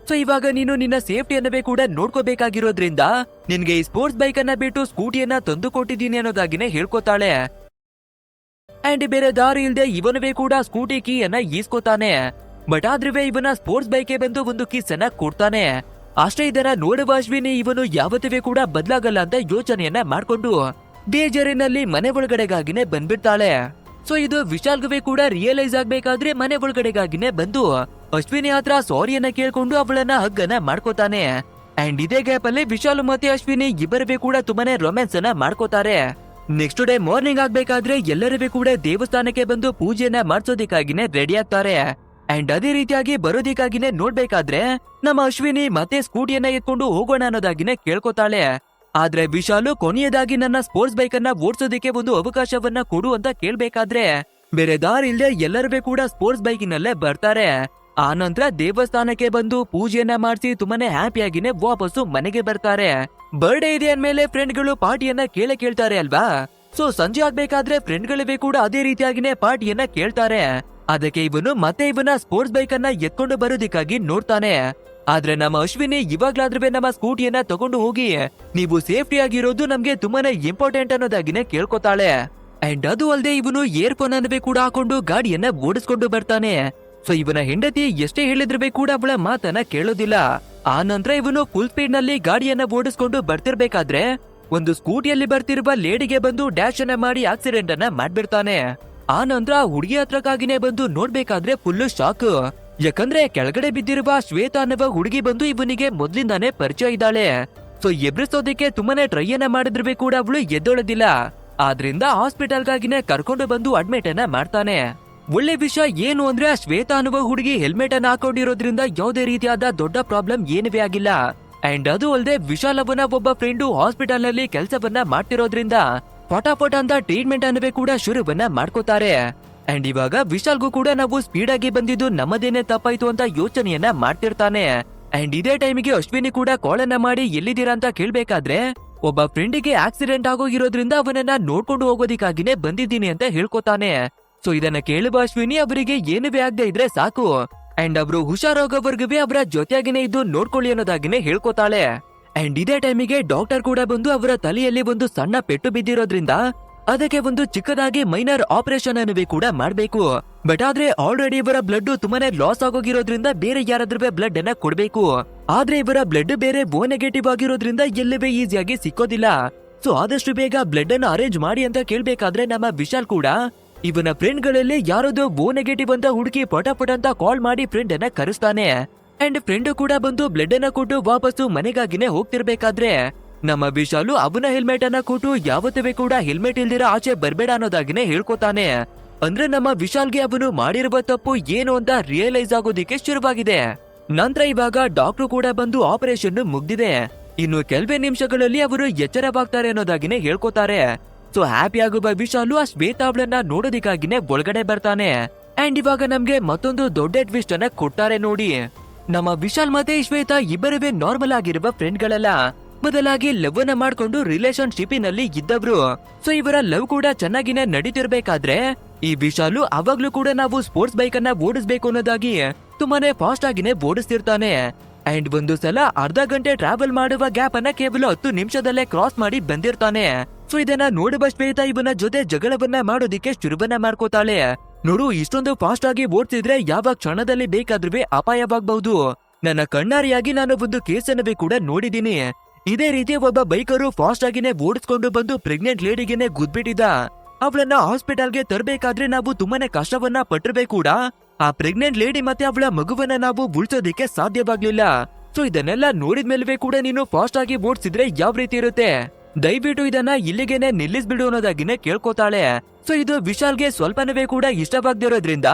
ಸೊ ಇವಾಗ ನೀನು ನಿನ್ನ ಸೇಫ್ಟಿಯನ್ನವೇ ಕೂಡ ನೋಡ್ಕೋಬೇಕಾಗಿರೋದ್ರಿಂದ ನಿನ್ಗೆ ಈ ಸ್ಪೋರ್ಟ್ಸ್ ಬೈಕ್ ಅನ್ನ ಬಿಟ್ಟು ಸ್ಕೂಟಿಯನ್ನ ತಂದು ಕೊಟ್ಟಿದ್ದೀನಿ ಅನ್ನೋದಾಗಿನೇ ಹೇಳ್ಕೊತಾಳೆ. ಅಂಡ್ ಬೇರೆ ದಾರಿ ಇಲ್ದೆ ಇವನವೇ ಕೂಡ ಸ್ಕೂಟಿ ಕೀ ಅನ್ನ ಈಸ್ಕೊತಾನೆ. ಬಟ್ ಆದ್ರೆ ಇವನ ಸ್ಪೋರ್ಟ್ಸ್ ಬೈಕೆ ಬಂದು ಒಂದು ಕೀಸ್ ಅನ್ನ ಕೊಡ್ತಾನೆ. ಅಷ್ಟೇ ಇದನ್ನ ನೋಡುವ ಅಶ್ವಿನಿ ಇವನು ಯಾವತ್ತೂ ಕೂಡ ಬದಲಾಗಲ್ಲ ಅಂತ ಯೋಚನೆಯನ್ನ ಮಾಡ್ಕೊಂಡು ಬೇಜಾರಿನಲ್ಲಿ ಮನೆ ಒಳಗಡೆಗಾಗಿನೇ ಬಂದ್ಬಿಡ್ತಾಳೆ. ಸೊ ಇದು ವಿಶಾಲ್ಗವೇ ಕೂಡ ರಿಯಲೈಸ್ ಆಗ್ಬೇಕಾದ್ರೆ ಮನೆ ಒಳಗಡೆಗಾಗಿನೇ ಬಂದು ಅಶ್ವಿನಿ ಹತ್ರ ಸಾರಿಯನ್ನ ಕೇಳ್ಕೊಂಡು ಅವಳನ್ನ ಹಗ್ಗನ್ನ ಮಾಡ್ಕೋತಾನೆ. ಅಂಡ್ ಇದೇ ಗ್ಯಾಪ್ ಅಲ್ಲಿ ವಿಶಾಲ್ ಮತ್ತೆ ಅಶ್ವಿನಿ ಇಬ್ಬರವೇ ಕೂಡ ತುಂಬಾನೇ ರೊಮ್ಯಾನ್ಸ್ ಅನ್ನ ಮಾಡ್ಕೋತಾರೆ. ನೆಕ್ಸ್ಟ್ ಡೇ ಮಾರ್ನಿಂಗ್ ಆಗ್ಬೇಕಾದ್ರೆ ಎಲ್ಲರೂ ಕೂಡ ದೇವಸ್ಥಾನಕ್ಕೆ ಬಂದು ಪೂಜೆಯನ್ನ ಮಾಡ್ಸೋದಿಕ್ಕಾಗಿನೇ ರೆಡಿ ಆಗ್ತಾರೆ. ಅಂಡ್ ಅದೇ ರೀತಿಯಾಗಿ ಬರೋದಿಕ್ಕಾಗಿನೇ ನೋಡ್ಬೇಕಾದ್ರೆ ನಮ್ಮ ಅಶ್ವಿನಿ ಮತ್ತೆ ಸ್ಕೂಟಿಯನ್ನ ಎತ್ಕೊಂಡು ಹೋಗೋಣ ಅನ್ನೋದಾಗಿನೇ ಕೇಳ್ಕೊತಾಳೆ. ಆದ್ರೆ ವಿಶಾಲು ಕೊನೆಯದಾಗಿ ನನ್ನ ಸ್ಪೋರ್ಟ್ಸ್ ಬೈಕ್ ಅನ್ನ ಓಡಿಸೋದಿಕ್ಕೆ ಒಂದು ಅವಕಾಶವನ್ನ ಕೊಡು ಅಂತ ಕೇಳ್ಬೇಕಾದ್ರೆ ಬೇರೆ ದಾರಿ ಇಲ್ಲದೆ ಎಲ್ಲರೂ ಕೂಡ ಸ್ಪೋರ್ಟ್ಸ್ ಬೈಕಿನಲ್ಲೇ ಬರ್ತಾರೆ. ಆ ನಂತರ ದೇವಸ್ಥಾನಕ್ಕೆ ಬಂದು ಪೂಜೆಯನ್ನ ಮಾಡಿಸಿ ತುಂಬಾನೇ ಹ್ಯಾಪಿಯಾಗಿನೇ ವಾಪಸ್ಸು ಮನೆಗೆ ಬರ್ತಾರೆ. ಬರ್ಡೇ ಇದೆ ಅಂದ್ಮೇಲೆ ಫ್ರೆಂಡ್ಗಳು ಪಾರ್ಟಿಯನ್ನ ಕೇಳ್ತಾರೆ ಅಲ್ವಾ. ಸೊ ಸಂಜೆ ಆಗ್ಬೇಕಾದ್ರೆ ಫ್ರೆಂಡ್ಗಳಿವೆ ಕೂಡ ಅದೇ ರೀತಿಯಾಗಿನೇ ಪಾರ್ಟಿಯನ್ನ ಕೇಳ್ತಾರೆ. ಅದಕ್ಕೆ ಇವನ ಸ್ಪೋರ್ಟ್ಸ್ ಬೈಕ್ ಅನ್ನ ಎತ್ಕೊಂಡು ಬರೋದಿಕ್ಕಾಗಿ ನೋಡ್ತಾನೆ. ಆದ್ರೆ ನಮ್ಮ ಅಶ್ವಿನಿ ಇವಾಗ್ಲಾದ್ರೂ ನಮ್ಮ ಸ್ಕೂಟಿಯನ್ನ ತಗೊಂಡು ಹೋಗಿ, ನೀವು ಸೇಫ್ಟಿ ಆಗಿರೋದು ನಮ್ಗೆ ತುಂಬಾನೇ ಇಂಪಾರ್ಟೆಂಟ್ ಅನ್ನೋದಾಗಿನೇ ಕೇಳ್ಕೊತಾಳೆ. ಅಂಡ್ ಅದು ಅಲ್ಲದೆ ಇವನು ಇಯರ್ಫೋನ್ ಅನ್ನವೇ ಕೂಡ ಹಾಕೊಂಡು ಗಾಡಿಯನ್ನ ಓಡಿಸ್ಕೊಂಡು ಬರ್ತಾನೆ. ಸೊ ಇವನ ಹೆಂಡತಿ ಎಷ್ಟೇ ಹೇಳಿದ್ರೂ ಕೂಡ ಅವಳ ಮಾತನ್ನ ಕೇಳೋದಿಲ್ಲ. ಆ ನಂತರ ಇವನು ಫುಲ್ ಸ್ಪೀಡ್ ನಲ್ಲಿ ಗಾಡಿಯನ್ನ ಓಡಿಸ್ಕೊಂಡು ಬರ್ತಿರ್ಬೇಕಾದ್ರೆ ಒಂದು ಸ್ಕೂಟಿಯಲ್ಲಿ ಬರ್ತಿರುವ ಲೇಡಿಗೆ ಬಂದು ಡ್ಯಾಶ್ ಅನ್ನ ಮಾಡಿ ಆಕ್ಸಿಡೆಂಟ್ ಅನ್ನ ಮಾಡ್ಬಿಡ್ತಾನೆ. ಆ ನಂತರ ಹುಡುಗಿ ಹತ್ರಕ್ಕಾಗಿನೇ ಬಂದು ನೋಡ್ಬೇಕಾದ್ರೆ ಫುಲ್ ಶಾಕ್. ಯಾಕಂದ್ರೆ ಕೆಳಗಡೆ ಬಿದ್ದಿರುವ ಶ್ವೇತಾ ಅನ್ನುವ ಹುಡುಗಿ ಬಂದು ಇವನಿಗೆ ಮೊದ್ಲಿಂದಾನೇ ಪರಿಚಯ ಇದ್ದಾಳೆ. ಸೊ ಎಬ್ರಿಸೋದಿಕ್ಕೆ ತುಂಬಾನೇ ಟ್ರೈ ಅನ್ನ ಮಾಡಿದ್ರು ಕೂಡ ಅವಳು ಎದ್ದೊಳದಿಲ್ಲ. ಆದ್ರಿಂದ ಹಾಸ್ಪಿಟಲ್ಗಾಗಿನೇ ಕರ್ಕೊಂಡು ಬಂದು ಅಡ್ಮಿಟ್ ಅನ್ನ ಮಾಡ್ತಾನೆ. ಒಳ್ಳೆ ವಿಷಯ ಏನು ಅಂದ್ರೆ ಆ ಶ್ವೇತಾ ಅನ್ನುವ ಹುಡುಗಿ ಹೆಲ್ಮೆಟ್ ಅನ್ನ ಹಾಕೊಂಡಿರೋದ್ರಿಂದ ಯಾವುದೇ ರೀತಿಯಾದ ದೊಡ್ಡ ಪ್ರಾಬ್ಲಮ್ ಏನುವೇ ಆಗಿಲ್ಲ. ಅಂಡ್ ಅದು ಅಲ್ಲದೆ ವಿಶಾಲ್ ಅವನ ಒಬ್ಬ ಫ್ರೆಂಡು ಹಾಸ್ಪಿಟಲ್ ನಲ್ಲಿ ಕೆಲಸವನ್ನ ಮಾಡ್ತಿರೋದ್ರಿಂದ ಫಟಾಫಟ್ ಅಂತ ಟ್ರೀಟ್ಮೆಂಟ್ ಅನ್ನವೇ ಕೂಡ ಶುರುವನ್ನ ಮಾಡ್ಕೋತಾರೆ. ಅಂಡ್ ಇವಾಗ ವಿಶಾಲ್ಗೂ ಕೂಡ ನಾವು ಸ್ಪೀಡ್ ಆಗಿ ಬಂದಿದ್ದು ನಮ್ಮದೇನೆ ತಪ್ಪಾಯ್ತು ಅಂತ ಯೋಚನೆಯನ್ನ ಮಾಡ್ತಿರ್ತಾನೆ. ಅಂಡ್ ಇದೇ ಟೈಮಿಗೆ ಅಶ್ವಿನಿ ಕೂಡ ಕಾಲ್ ಅನ್ನ ಮಾಡಿ ಎಲ್ಲಿದ್ದೀರಾ ಅಂತ ಕೇಳ್ಬೇಕಾದ್ರೆ ಒಬ್ಬ ಫ್ರೆಂಡಿಗೆ ಆಕ್ಸಿಡೆಂಟ್ ಆಗೋಗಿರೋದ್ರಿಂದ ಅವನನ್ನ ನೋಡ್ಕೊಂಡು ಹೋಗೋದಿಕ್ಕಾಗಿನೇ ಬಂದಿದ್ದೀನಿ ಅಂತ ಹೇಳ್ಕೊತಾನೆ. ಸೊ ಇದನ್ನ ಕೇಳುವ ಅಶ್ವಿನಿ ಅವರಿಗೆ ಏನುವೇ ಆಗದೆ ಇದ್ರೆ ಸಾಕು, ಅಂಡ್ ಅವರು ಹುಷಾರಾಗೋವರ್ಗುವೆ ಅವರ ಜೊತೆಯಾಗಿನೇ ಇದ್ದು ನೋಡ್ಕೊಳ್ಳಿ ಅನ್ನೋದಾಗಿನೇ ಹೇಳ್ಕೊತಾಳೆ. ಅಂಡ್ ಇದೇ ಟೈಮಿಗೆ ಡಾಕ್ಟರ್ ಕೂಡ ಬಂದು ಅವರ ತಲೆಯಲ್ಲಿ ಒಂದು ಸಣ್ಣ ಪೆಟ್ಟು ಬಿದ್ದಿರೋದ್ರಿಂದ ಅದಕ್ಕೆ ಒಂದು ಚಿಕ್ಕದಾಗಿ ಮೈನರ್ ಆಪರೇಷನ್ ಅನ್ನುವೇ ಕೂಡ ಮಾಡ್ಬೇಕು. ಬಟ್ ಆದ್ರೆ ಆಲ್ರೆಡಿ ಇವರ ಬ್ಲಡ್ ತುಂಬಾನೇ ಲಾಸ್ ಆಗೋಗಿರೋದ್ರಿಂದ ಬೇರೆ ಯಾರಾದ್ರೂ ಬ್ಲಡ್ ಅನ್ನ ಕೊಡ್ಬೇಕು. ಆದ್ರೆ ಇವರ ಬ್ಲಡ್ ಬೇರೆ ಓ ನೆಗೆಟಿವ್ ಆಗಿರೋದ್ರಿಂದ ಎಲ್ಲವೇ ಈಸಿಯಾಗಿ ಸಿಕ್ಕೋದಿಲ್ಲ. ಸೊ ಆದಷ್ಟು ಬೇಗ ಬ್ಲಡ್ ಅನ್ನ ಅರೇಂಜ್ ಮಾಡಿ ಅಂತ ಕೇಳ್ಬೇಕಾದ್ರೆ ನಮ್ಮ ವಿಶಾಲ್ ಕೂಡ ಇವನ ಫ್ರೆಂಡ್ ಗಳಲ್ಲಿ ಯಾರದೋ ಓ ನೆಗೆಟಿವ್ ಅಂತ ಹುಡುಕಿ ಪಟಾಪಟ್ ಅಂತ ಕಾಲ್ ಮಾಡಿ ಫ್ರೆಂಡ್ ಅನ್ನ ಕರೆಸ್ತಾನೆ. ಅಂಡ್ ಫ್ರೆಂಡ್ ಕೂಡ ಬಂದು ಬ್ಲಡ್ ಅನ್ನ ಕೊಟ್ಟು ವಾಪಸ್ಸು ಮನೆಗಾಗಿನೇ ಹೋಗ್ತಿರ್ಬೇಕಾದ್ರೆ ನಮ್ಮ ವಿಶಾಲು ಅವನ ಹೆಲ್ಮೆಟ್ ಅನ್ನ ಕೊಟ್ಟು ಯಾವತ್ತೂ ಕೂಡ ಹೆಲ್ಮೆಟ್ ಇಲ್ದಿರ ಆಚೆ ಬರ್ಬೇಡ ಅನ್ನೋದಾಗಿನೇ ಹೇಳ್ಕೊತಾನೆ. ಅಂದ್ರೆ ನಮ್ಮ ವಿಶಾಲ್ಗೆ ಅವನು ಮಾಡಿರುವ ತಪ್ಪು ಏನು ಅಂತ ರಿಯಲೈಸ್ ಆಗೋದಿಕ್ಕೆ ಶುರುವಾಗಿದೆ. ನಂತರ ಇವಾಗ ಡಾಕ್ಟರ್ ಕೂಡ ಬಂದು ಆಪರೇಷನ್ ಮುಗ್ದಿದೆ. ಇನ್ನು ಕೆಲವೇ ನಿಮಿಷಗಳಲ್ಲಿ ಅವರು ಎಚ್ಚರವಾಗ್ತಾರೆ ಅನ್ನೋದಾಗಿನೇ ಹೇಳ್ಕೊತಾರೆ. ಸೊ ಹ್ಯಾಪಿ ಆಗುವ ವಿಶಾಲು ಆ ಶ್ವೇತಾ ಅವಳನ್ನ ನೋಡೋದಿಕ್ಕಾಗಿನೇ ಒಳಗಡೆ ಬರ್ತಾನೆ. ಅಂಡ್ ಇವಾಗ ನಮ್ಗೆ ಮತ್ತೊಂದು ದೊಡ್ಡ ಟ್ವಿಸ್ಟ್ ಅನ್ನ ಕೊಡ್ತಾರೆ ನೋಡಿ. ನಮ್ಮ ವಿಶಾಲ್ ಮತ್ತೆ ಶ್ವೇತಾ ಇಬ್ಬರವೇ ನಾರ್ಮಲ್ ಆಗಿರುವ ಫ್ರೆಂಡ್ಗಳಲ್ಲ, ಮೊದಲಾಗಿ ಲವ್ ಅನ್ನ ಮಾಡ್ಕೊಂಡು ರಿಲೇಶನ್ಶಿಪ್ ನಲ್ಲಿ ಇದ್ದವ್ರು. ಸೊ ಇವರ ಲವ್ ಕೂಡ ಚೆನ್ನಾಗಿನೇ ನಡೀತಿರ್ಬೇಕಾದ್ರೆ ಈ ವಿಶಾಲು ಅವಾಗ್ಲೂ ಕೂಡ ನಾವು ಸ್ಪೋರ್ಟ್ಸ್ ಬೈಕ್ ಅನ್ನ ಓಡಿಸ್ಬೇಕು ಅನ್ನೋದಾಗಿ ತುಂಬಾನೇ ಫಾಸ್ಟ್ ಆಗಿನೇ ಓಡಿಸ್ತಿರ್ತಾನೆ. ಅಂಡ್ ಒಂದು ಸಲ ಅರ್ಧ ಗಂಟೆ ಟ್ರಾವೆಲ್ ಮಾಡುವ ಗ್ಯಾಪ್ ಅನ್ನ ಕೇವಲ 10 ನಿಮಿಷದಲ್ಲೇ ಕ್ರಾಸ್ ಮಾಡಿ ಬಂದಿರ್ತಾನೆ. ಸೊ ಇದನ್ನ ನೋಡುವ ಶ್ವೇತಾ ಇವನ ಜೊತೆ ಜಗಳವನ್ನ ಮಾಡೋದಿಕ್ಕೆ ಶುರುವನ್ನ ಮಾಡ್ಕೋತಾಳೆ. ನೋಡು, ಇಷ್ಟೊಂದು ಫಾಸ್ಟ್ ಆಗಿ ಓಡ್ತಿದ್ರೆ ಯಾವ ಕ್ಷಣದಲ್ಲಿ ಬೇಕಾದ್ರೂ ಅಪಾಯವಾಗಬಹುದು. ನನ್ನ ಕಣ್ಣಾರಿಯಾಗಿ ನಾನು ಒಂದು ಕೇಸನ್ನವೇ ಕೂಡ ನೋಡಿದೀನಿ. ಇದೇ ರೀತಿ ಒಬ್ಬ ಬೈಕರು ಫಾಸ್ಟ್ ಆಗಿನೇ ಓಡಿಸ್ಕೊಂಡು ಬಂದು ಪ್ರೆಗ್ನೆಂಟ್ ಲೇಡಿಗೆನೆ ಗುದ್ಬಿಟ್ಟಿದ್ದ. ಅವಳನ್ನ ಹಾಸ್ಪಿಟಲ್ಗೆ ತರಬೇಕಾದ್ರೆ ನಾವು ತುಂಬಾನೇ ಕಷ್ಟವನ್ನ ಪಟ್ಟಿರ್ಬೇಕು ಕೂಡ. ಆ ಪ್ರೆಗ್ನೆಂಟ್ ಲೇಡಿ ಮತ್ತೆ ಅವಳ ಮಗುವನ್ನ ನಾವು ಉಳಿಸೋದಿಕ್ಕೆ ಸಾಧ್ಯವಾಗ್ಲಿಲ್ಲ. ಸೊ ಇದನ್ನೆಲ್ಲ ನೋಡಿದ್ಮೇಲೆ ಕೂಡ ನೀನು ಫಾಸ್ಟ್ ಆಗಿ ಓಡಿಸಿದ್ರೆ ಯಾವ ರೀತಿ ಇರುತ್ತೆ? ದಯವಿಟ್ಟು ಇದನ್ನ ಇಲ್ಲಿಗೆನೆ ನಿಲ್ಲಿಸ್ಬಿಡು ಅನ್ನೋದಾಗಿನೇ ಕೇಳ್ಕೊತಾಳೆ. ಸೊ ಇದು ವಿಶಾಲ್ಗೆ ಸ್ವಲ್ಪನವೇ ಕೂಡ ಇಷ್ಟವಾಗದಿರೋದ್ರಿಂದ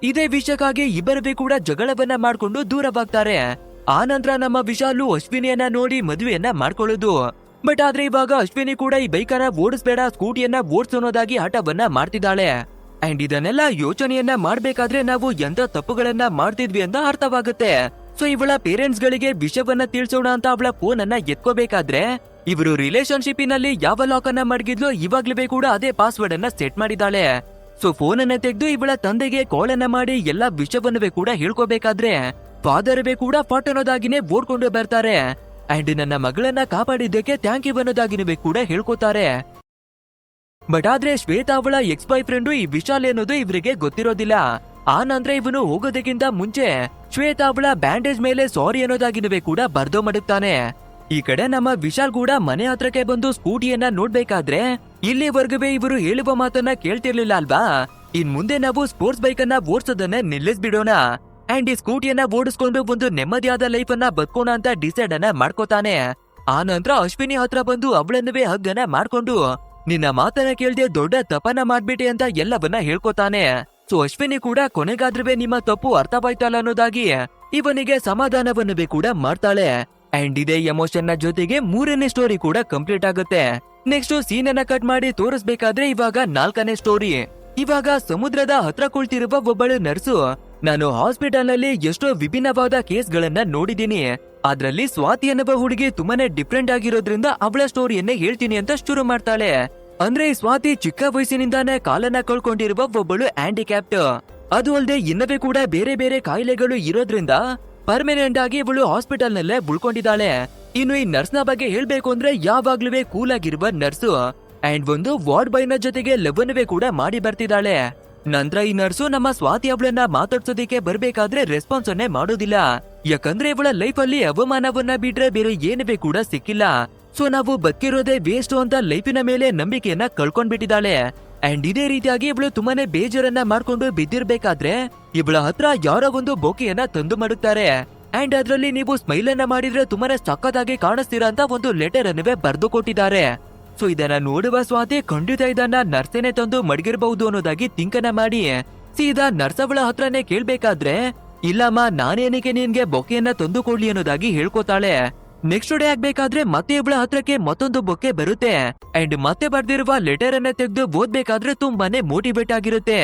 ಇದೇ ವಿಷಯಕ್ಕಾಗಿ ಇಬ್ಬರವೇ ಕೂಡ ಜಗಳವನ್ನ ಮಾಡ್ಕೊಂಡು ದೂರವಾಗ್ತಾರೆ. ಆ ನಂತರ ನಮ್ಮ ವಿಶಾಲು ಅಶ್ವಿನಿಯನ್ನ ನೋಡಿ ಮದುವೆಯನ್ನ ಮಾಡ್ಕೊಳ್ಳೋದು. ಬಟ್ ಆದ್ರೆ ಇವಾಗ ಅಶ್ವಿನಿ ಕೂಡ ಈ ಬೈಕನ್ನ ಓಡಿಸ್ಬೇಡ, ಸ್ಕೂಟಿಯನ್ನ ಓಡಿಸೋನೋದಾಗಿ ಹಠವನ್ನ ಮಾಡ್ತಿದ್ದಾಳೆ. ಅಂಡ್ ಇದನ್ನೆಲ್ಲ ಯೋಚನೆಯನ್ನ ಮಾಡ್ಬೇಕಾದ್ರೆ ನಾವು ಎಂತ ತಪ್ಪುಗಳನ್ನ ಮಾಡ್ತಿದ್ವಿ ಅಂತ ಅರ್ಥವಾಗುತ್ತೆ. ಸೊ ಇವಳ ಪೇರೆಂಟ್ಸ್ ಗಳಿಗೆ ವಿಷಯವನ್ನ ತಿಳಿಸೋಣ ಅಂತ ಅವಳ ಫೋನ್ ಅನ್ನ ಎತ್ಕೋಬೇಕಾದ್ರೆ ಇವರು ರಿಲೇಶನ್ಶಿಪ್ ನಲ್ಲಿ ಯಾವ ಲಾಕ್ ಅನ್ನ ಮಡಗಿದ್ಲು ಇವಾಗ್ಲೂ ಕೂಡ ಅದೇ ಪಾಸ್ವರ್ಡ್ ಅನ್ನ ಸೆಟ್ ಮಾಡಿದಾಳೆ. ಸೊ ಫೋನ್ ಅನ್ನ ತೆಗೆದು ಇವಳ ತಂದೆಗೆ ಕಾಲ್ ಅನ್ನ ಮಾಡಿ ಎಲ್ಲಾ ವಿಷಯವನ್ನವೇ ಕೂಡ ಹೇಳ್ಕೋಬೇಕಾದ್ರೆ ಫಾದರ್ವೇ ಕೂಡ ಫಾಟ್ ಅನ್ನೋದಾಗಿನೇ ಓಡ್ಕೊಂಡು ಬರ್ತಾರೆ. ಅಂಡ್ ನನ್ನ ಮಗಳನ್ನ ಕಾಪಾಡಿದ್ದಕ್ಕೆ ಥ್ಯಾಂಕ್ ಯು ಅನ್ನೋದಾಗಿನವೇ ಕೂಡ ಹೇಳ್ಕೊತಾರೆ. ಬಟ್ ಆದ್ರೆ ಶ್ವೇತಾ ಅವಳ ಎಕ್ಸ್ ಬಾಯ್ ಫ್ರೆಂಡು ಈ ವಿಶಾಲ್ ಅನ್ನೋದು ಇವರಿಗೆ ಗೊತ್ತಿರೋದಿಲ್ಲ. ಆ ನಂತರ ಇವನು ಹೋಗೋದಕ್ಕಿಂತ ಮುಂಚೆ ಶ್ವೇತಾ ಅವಳ ಬ್ಯಾಂಡೇಜ್ ಮೇಲೆ ಸಾರಿ ಅನ್ನೋದಾಗಿನವೇ ಕೂಡ ಬರ್ದೋ ಮಾಡುತ್ತಾನೆ. ಈ ಕಡೆ ನಮ್ಮ ವಿಶಾಲ್ ಕೂಡ ಮನೆ ಹತ್ರಕ್ಕೆ ಬಂದು ಸ್ಕೂಟಿಯನ್ನ ನೋಡ್ಬೇಕಾದ್ರೆ ಇಲ್ಲಿವರೆಗೂ ಇವರು ಹೇಳುವ ಮಾತನ್ನ ಕೇಳ್ತಿರ್ಲಿಲ್ಲ ಅಲ್ವಾ. ಇನ್ ಮುಂದೆ ನಾವು ಸ್ಪೋರ್ಟ್ಸ್ ಬೈಕ್ ಅನ್ನ ಓಡಿಸೋದನ್ನ ನಿಲ್ಲಿಸ್ಬಿಡೋಣ ಅಂಡ್ ಈ ಸ್ಕೂಟಿಯನ್ನ ಓಡಿಸ್ಕೊಂಡು ಒಂದು ನೆಮ್ಮದಿಯಾದ ಲೈಫ್ ಅನ್ನ ಬದುಕೋಣ ಅಂತ ಡಿಸೈಡ್ ಅನ್ನ ಮಾಡ್ಕೋತಾನೆ. ಆ ನಂತರ ಅಶ್ವಿನಿ ಹತ್ರ ಬಂದು ಅವಳನ್ನವೇ ಹಗ್ಗನ ಮಾಡ್ಕೊಂಡು ನಿನ್ನ ಮಾತನ್ನ ಕೇಳ್ದೆ ದೊಡ್ಡ ತಪ್ಪನ ಮಾಡ್ಬಿಟ್ಟೆ ಅಂತ ಎಲ್ಲವನ್ನ ಹೇಳ್ಕೊತಾನೆ. ಸೊ ಅಶ್ವಿನಿ ಕೂಡ ಕೊನೆಗಾದ್ರೂ ನಿಮ್ಮ ತಪ್ಪು ಅರ್ಥವಾಯ್ತಲ್ಲ ಅನ್ನೋದಾಗಿ ಇವನಿಗೆ ಸಮಾಧಾನವನ್ನವೇ ಕೂಡ ಮಾಡ್ತಾಳೆ. ಅಂಡ್ ಇದೇ ಎಮೋಷನ್ ನ ಜೊತೆಗೆ 3ನೇ ಸ್ಟೋರಿ ಕೂಡ ಕಂಪ್ಲೀಟ್ ಆಗುತ್ತೆ. ನೆಕ್ಸ್ಟ್ ಸೀನ್ ಅನ್ನ ಕಟ್ ಮಾಡಿ ತೋರಿಸ್ಬೇಕಾದ್ರೆ ಇವಾಗ 4ನೇ ಸ್ಟೋರಿ. ಇವಾಗ ಸಮುದ್ರದ ಹತ್ರ ಕುಳಿತಿರುವ ಒಬ್ಬಳು ನರ್ಸು, ನಾನು ಹಾಸ್ಪಿಟಲ್ ನಲ್ಲಿ ಎಷ್ಟೋ ವಿಭಿನ್ನವಾದ ಕೇಸ್ ಗಳನ್ನ ನೋಡಿದೀನಿ, ಅದ್ರಲ್ಲಿ ಸ್ವಾತಿ ಅನ್ನುವ ಹುಡುಗಿ ತುಂಬಾನೇ ಡಿಫ್ರೆಂಟ್ ಆಗಿರೋದ್ರಿಂದ ಅವಳ ಸ್ಟೋರಿಯನ್ನೇ ಹೇಳ್ತೀನಿ ಅಂತ ಶುರು ಮಾಡ್ತಾಳೆ. ಅಂದ್ರೆ ಈ ಸ್ವಾತಿ ಚಿಕ್ಕ ವಯಸ್ಸಿನಿಂದಾನೇ ಕಾಲನ್ನ ಕಳ್ಕೊಂಡಿರುವ ಒಬ್ಬಳು ಹ್ಯಾಂಡಿಕ್ಯಾಪ್ಟ್. ಅದು ಅಲ್ಲದೆ ಇನ್ನವೇ ಕೂಡ ಬೇರೆ ಬೇರೆ ಕಾಯಿಲೆಗಳು ಇರೋದ್ರಿಂದ ಪರ್ಮನೆಂಟ್ ಆಗಿ ಇವಳು ಹಾಸ್ಪಿಟಲ್ ನಲ್ಲೇ ಉಳ್ಕೊಂಡಿದ್ದಾಳೆ. ಇನ್ನು ಈ ನರ್ಸ್ ನ ಬಗ್ಗೆ ಹೇಳ್ಬೇಕು ಅಂದ್ರೆ ಯಾವಾಗ್ಲೂ ಕೂಲ್ ಆಗಿರುವ ನರ್ಸು ಅಂಡ್ ಒಂದು ವಾರ್ಡ್ ಬಾಯ್ ನ ಜೊತೆಗೆ ಲವ್ವನ್ವೇ ಕೂಡ ಮಾಡಿ ಬರ್ತಿದ್ದಾಳೆ. ನಂತರ ಈ ನರ್ಸು ನಮ್ಮ ಸ್ವಾತಿ ಅವಳನ್ನ ಮಾತಾಡ್ಸೋದಿಕ್ಕೆ ಬರ್ಬೇಕಾದ್ರೆ ರೆಸ್ಪಾನ್ಸ್ ಅನ್ನೇ ಮಾಡೋದಿಲ್ಲ. ಯಾಕಂದ್ರೆ ಇವಳ ಲೈಫ್ ಅಲ್ಲಿ ಅವಮಾನವನ್ನ ಬಿಟ್ರೆ ಬೇರೆ ಏನವೇ ಕೂಡ ಸಿಕ್ಕಿಲ್ಲ. ಸೊ ನಾವು ಬದುಕಿರೋದೇ ವೇಸ್ಟ್ ಅಂತ ಲೈಫಿನ ಮೇಲೆ ನಂಬಿಕೆಯನ್ನ ಕಳ್ಕೊಂಡ್ಬಿಟ್ಟಿದ್ದಾಳೆ. ಅಂಡ್ ಇದೇ ರೀತಿಯಾಗಿ ಇವಳು ತುಂಬಾನೇ ಬೇಜಾರನ್ನ ಮಾಡ್ಕೊಂಡು ಬಿದ್ದಿರ್ಬೇಕಾದ್ರೆ ಇವಳ ಹತ್ರ ಯಾರೋ ಒಂದು ಬೊಕೆಯನ್ನ ತಂದು ಮಾಡುತ್ತಾರೆ. ಅಂಡ್ ಅದ್ರಲ್ಲಿ ನೀವು ಸ್ಮೈಲ್ ಅನ್ನ ಮಾಡಿದ್ರೆ ತುಂಬಾನೇ ಸಖತ್ತಾಗಿ ಕಾಣಿಸ್ತೀರಾ ಅಂತ ಒಂದು ಲೆಟರ್ ಅನ್ನವೇ ಬರ್ದು ಕೊಟ್ಟಿದ್ದಾರೆ. ಸೊ ಇದನ್ನ ನೋಡುವ ಸ್ವಾತಿ ಖಂಡಿತ ಇದನ್ನ ನರ್ಸೇನೆ ತಂದು ಮಡಗಿರಬಹುದು ಅನ್ನೋದಾಗಿ ತಿಂಕನ ಮಾಡಿ ಸೀದಾ ನರ್ಸ್ ಅವಳ ಹತ್ರನೇ ಕೇಳ್ಬೇಕಾದ್ರೆ ಇಲ್ಲಮ್ಮ ನಾನೇನಕ್ಕೆ ನಿನ್ಗೆ ಬೊಕೆಯನ್ನ ತಂದು ಕೊಡ್ಲಿ ಅನ್ನೋದಾಗಿ ಹೇಳ್ಕೊತಾಳೆ. ನೆಕ್ಸ್ಟ್ ಡೇ ಆಗ್ಬೇಕಾದ್ರೆ ಮತ್ತೆ ಇವಳ ಹತ್ರಕ್ಕೆ ಮತ್ತೊಂದು ಬೊಕ್ಕೆ ಬರುತ್ತೆ ಅಂಡ್ ಮತ್ತೆ ಬರ್ದಿರುವ ಲೆಟರ್ ಅನ್ನ ತೆಗೆದು ಓದ್ಬೇಕಾದ್ರೆ ತುಂಬಾನೇ ಮೋಟಿವೇಟ್ ಆಗಿರುತ್ತೆ.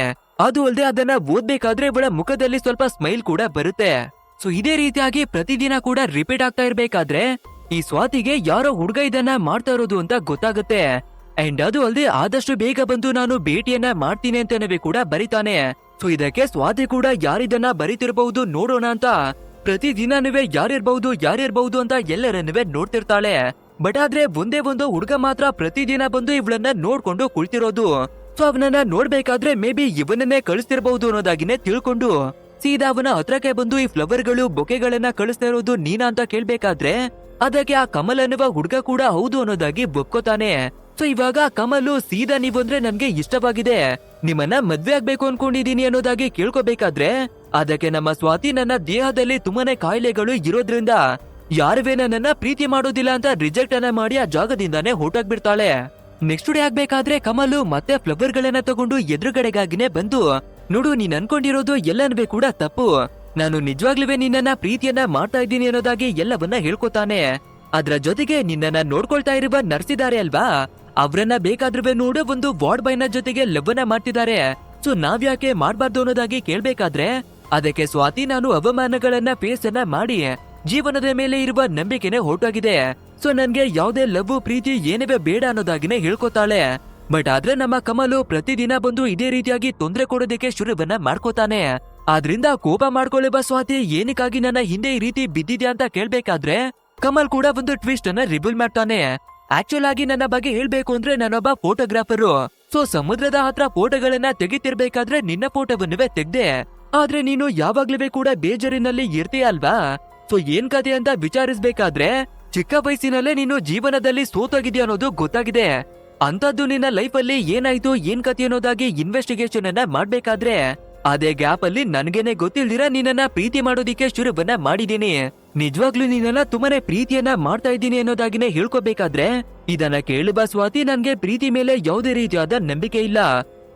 ಅದು ಅಲ್ಲದೆ ಅದನ್ನ ಓದ್ಬೇಕಾದ್ರೆ ಇವಳ ಮುಖದಲ್ಲಿ ಸ್ವಲ್ಪ ಸ್ಮೈಲ್ ಕೂಡ ಬರುತ್ತೆ. ಸೊ ಇದೇ ರೀತಿಯಾಗಿ ಪ್ರತಿದಿನ ಕೂಡ ರಿಪೀಟ್ ಆಗ್ತಾ ಇರ್ಬೇಕಾದ್ರೆ ಈ ಸ್ವಾತಿಗೆ ಯಾರೋ ಹುಡುಗ ಇದನ್ನ ಮಾಡ್ತಾ ಇರೋದು ಅಂತ ಗೊತ್ತಾಗುತ್ತೆ. ಅಂಡ್ ಅದು ಅಲ್ಲದೆ ಆದಷ್ಟು ಬೇಗ ಬಂದು ನಾನು ಭೇಟಿಯನ್ನ ಮಾಡ್ತೀನಿ ಅಂತನವೇ ಕೂಡ ಬರಿತಾನೆ. ಸೊ ಇದಕ್ಕೆ ಸ್ವಾತಿ ಕೂಡ ಯಾರಿದನ್ನ ಬರಿತಿರ್ಬಹುದು ನೋಡೋಣ ಅಂತ ಪ್ರತಿದಿನವೇ ಯಾರಿರ್ಬಹುದು ಅಂತ ಎಲ್ಲರನ್ನುವೆ ನೋಡ್ತಿರ್ತಾಳೆ. ಬಟ್ ಆದ್ರೆ ಒಂದೇ ಒಂದು ಹುಡುಗ ಮಾತ್ರ ಪ್ರತಿದಿನ ಬಂದು ಇವಳನ್ನ ನೋಡ್ಕೊಂಡು ಕುಳಿತಿರೋದು. ಸೊ ಅವನನ್ನ ನೋಡ್ಬೇಕಾದ್ರೆ ಮೇ ಬಿ ಇವನನ್ನೇ ಕಳಿಸ್ತಿರ್ಬಹುದು ಅನ್ನೋದಾಗಿನೇ ತಿಳ್ಕೊಂಡು ಸೀದಾ ಅವನ ಹತ್ರಕ್ಕೆ ಬಂದು ಈ ಫ್ಲವರ್ಗಳು ಬೊಕೆಗಳನ್ನ ಕಳಿಸ್ತಾ ಇರೋದು ನೀನಾ ಅಂತ ಕೇಳ್ಬೇಕಾದ್ರೆ ಅದಕ್ಕೆ ಆ ಕಮಲ್ ಅನ್ನುವ ಹುಡುಗ ಕೂಡ ಹೌದು ಅನ್ನೋದಾಗಿ ಒಪ್ಕೋತಾನೆ. ಸೊ ಇವಾಗ ಕಮಲು ಸೀದಾ ನೀವಂದ್ರೆ ನನ್ಗೆ ಇಷ್ಟವಾಗಿದೆ, ನಿಮ್ಮನ್ನ ಮದ್ವೆ ಆಗ್ಬೇಕು ಅನ್ಕೊಂಡಿದೀನಿ ಅನ್ನೋದಾಗಿ ಕೇಳ್ಕೋಬೇಕಾದ್ರೆ ಅದಕ್ಕೆ ನಮ್ಮ ಸ್ವಾತಿ ನನ್ನ ದೇಹದಲ್ಲಿ ತುಂಬಾನೇ ಕಾಯಿಲೆಗಳು ಇರೋದ್ರಿಂದ ಯಾರುವೇ ನನ್ನನ್ನ ಪ್ರೀತಿ ಮಾಡೋದಿಲ್ಲ ಅಂತ ರಿಜೆಕ್ಟ್ ಅನ್ನ ಮಾಡಿ ಆ ಜಾಗದಿಂದಾನೇ ಹೊರಟೋಗ್ಬಿಡ್ತಾಳೆ. ನೆಕ್ಸ್ಟ್ ಡೇ ಆಗ್ಬೇಕಾದ್ರೆ ಕಮಲು ಮತ್ತೆ ಫ್ಲವರ್ ಗಳನ್ನ ತಗೊಂಡು ಎದುರುಗಡೆಗಾಗಿನೇ ಬಂದು ನೋಡು ನೀನ್ ಅನ್ಕೊಂಡಿರೋದು ಎಲ್ಲನವೇ ಕೂಡ ತಪ್ಪು, ನಾನು ನಿಜವಾಗ್ಲೂ ನಿನ್ನನ್ನ ಪ್ರೀತಿಯನ್ನ ಮಾಡ್ತಾ ಇದ್ದೀನಿ ಅನ್ನೋದಾಗಿ ಎಲ್ಲವನ್ನ ಹೇಳ್ಕೊತಾನೆ. ಅದ್ರ ಜೊತೆಗೆ ನಿನ್ನನ್ನ ನೋಡ್ಕೊಳ್ತಾ ಇರುವ ನರ್ಸಿದ್ದಾರೆ ಅಲ್ವಾ, ಅವ್ರನ್ನ ಬೇಕಾದ್ರೂ ನೋಡು ಒಂದು ವಾರ್ಡ್ ಬಾಯ್ ನ ಜೊತೆಗೆ ಲವ್ವನ್ನ ಮಾಡ್ತಿದ್ದಾರೆ. ಸೊ ನಾವ್ಯಾಕೆ ಮಾಡ್ಬಾರ್ದು ಅನ್ನೋದಾಗಿ ಕೇಳ್ಬೇಕಾದ್ರೆ ಅದಕ್ಕೆ ಸ್ವಾತಿ ನಾನು ಅವಮಾನಗಳನ್ನ ಫೇಸ್ ಅನ್ನ ಮಾಡಿ ಜೀವನದ ಮೇಲೆ ಇರುವ ನಂಬಿಕೆನೆ ಹೊರಟೋಗಿದೆ. ಸೊ ನನ್ಗೆ ಯಾವ್ದೇ ಲವ್ ಪ್ರೀತಿ ಏನವೇ ಬೇಡ ಅನ್ನೋದಾಗಿನೇ ಹೇಳ್ಕೊತಾಳೆ. ಬಟ್ ಆದ್ರೆ ನಮ್ಮ ಕಮಲು ಪ್ರತಿದಿನ ಬಂದು ಇದೇ ರೀತಿಯಾಗಿ ತೊಂದರೆ ಕೊಡೋದಕ್ಕೆ ಶುರುವನ್ನ ಮಾಡ್ಕೋತಾನೆ. ಆದ್ರಿಂದ ಕೋಪ ಮಾಡ್ಕೊಳ್ಳುವ ಸ್ವಾತಿ ಏನಕ್ಕಾಗಿ ನನ್ನ ಹಿಂದೆ ಈ ರೀತಿ ಬಿದ್ದಿದ್ಯಾ ಅಂತ ಕೇಳ್ಬೇಕಾದ್ರೆ ಕಮಲ್ ಕೂಡ ಒಂದು ಟ್ವಿಸ್ಟ್ ಅನ್ನ ರಿವೀಲ್ ಮಾಡ್ತಾನೆ. ಆಕ್ಚುಲ್ ಆಗಿ ನನ್ನ ಬಗ್ಗೆ ಹೇಳ್ಬೇಕು ಅಂದ್ರೆ ನಾನೊಬ್ಬ ಫೋಟೋಗ್ರಾಫರು. ಸೊ ಸಮುದ್ರದ ಹತ್ರ ಫೋಟೋಗಳನ್ನ ತೆಗಿತಿರ್ಬೇಕಾದ್ರೆ ನಿನ್ನ ಫೋಟೋವನ್ನುವೆ ತೆಗ್ದೆ, ಆದ್ರೆ ನೀನು ಯಾವಾಗ್ಲೂ ಕೂಡ ಬೇಜಾರಿನಲ್ಲಿ ಇರ್ತೀಯ ಅಲ್ವಾ. ಸೊ ಏನ್ ಕತೆ ಅಂತ ವಿಚಾರಿಸ್ಬೇಕಾದ್ರೆ ಚಿಕ್ಕ ವಯಸ್ಸಿನಲ್ಲೇ ನೀನು ಜೀವನದಲ್ಲಿ ಸೋತೋಗಿದ್ಯಾ ಅನ್ನೋದು ಗೊತ್ತಾಗಿದೆ. ಅಂತದ್ದು ನಿನ್ನ ಲೈಫ್ ಅಲ್ಲಿ ಏನಾಯ್ತು ಏನ್ ಕತೆ ಅನ್ನೋದಾಗಿ ಇನ್ವೆಸ್ಟಿಗೇಷನ್ ಅನ್ನ ಮಾಡ್ಬೇಕಾದ್ರೆ ಅದೇ ಗ್ಯಾಪ್ ಅಲ್ಲಿ ನನ್ಗೇನೆ ಗೊತ್ತಿಲ್ದಿರ ನಿನ್ನನ್ನ ಪ್ರೀತಿ ಮಾಡೋದಿಕ್ಕೆ ಶುರುವನ್ನ ಮಾಡಿದೀನಿ. ನಿಜವಾಗ್ಲೂ ನಿನ್ನನ್ನ ತುಂಬಾನೇ ಪ್ರೀತಿಯನ್ನ ಮಾಡ್ತಾ ಇದ್ದೀನಿ ಅನ್ನೋದಾಗಿನೇ ಹೇಳ್ಕೋಬೇಕಾದ್ರೆ ಇದನ್ನ ಕೇಳುವ ಸ್ವಾತಿ ನನ್ಗೆ ಪ್ರೀತಿ ಮೇಲೆ ಯಾವುದೇ ರೀತಿಯಾದ ನಂಬಿಕೆ ಇಲ್ಲ,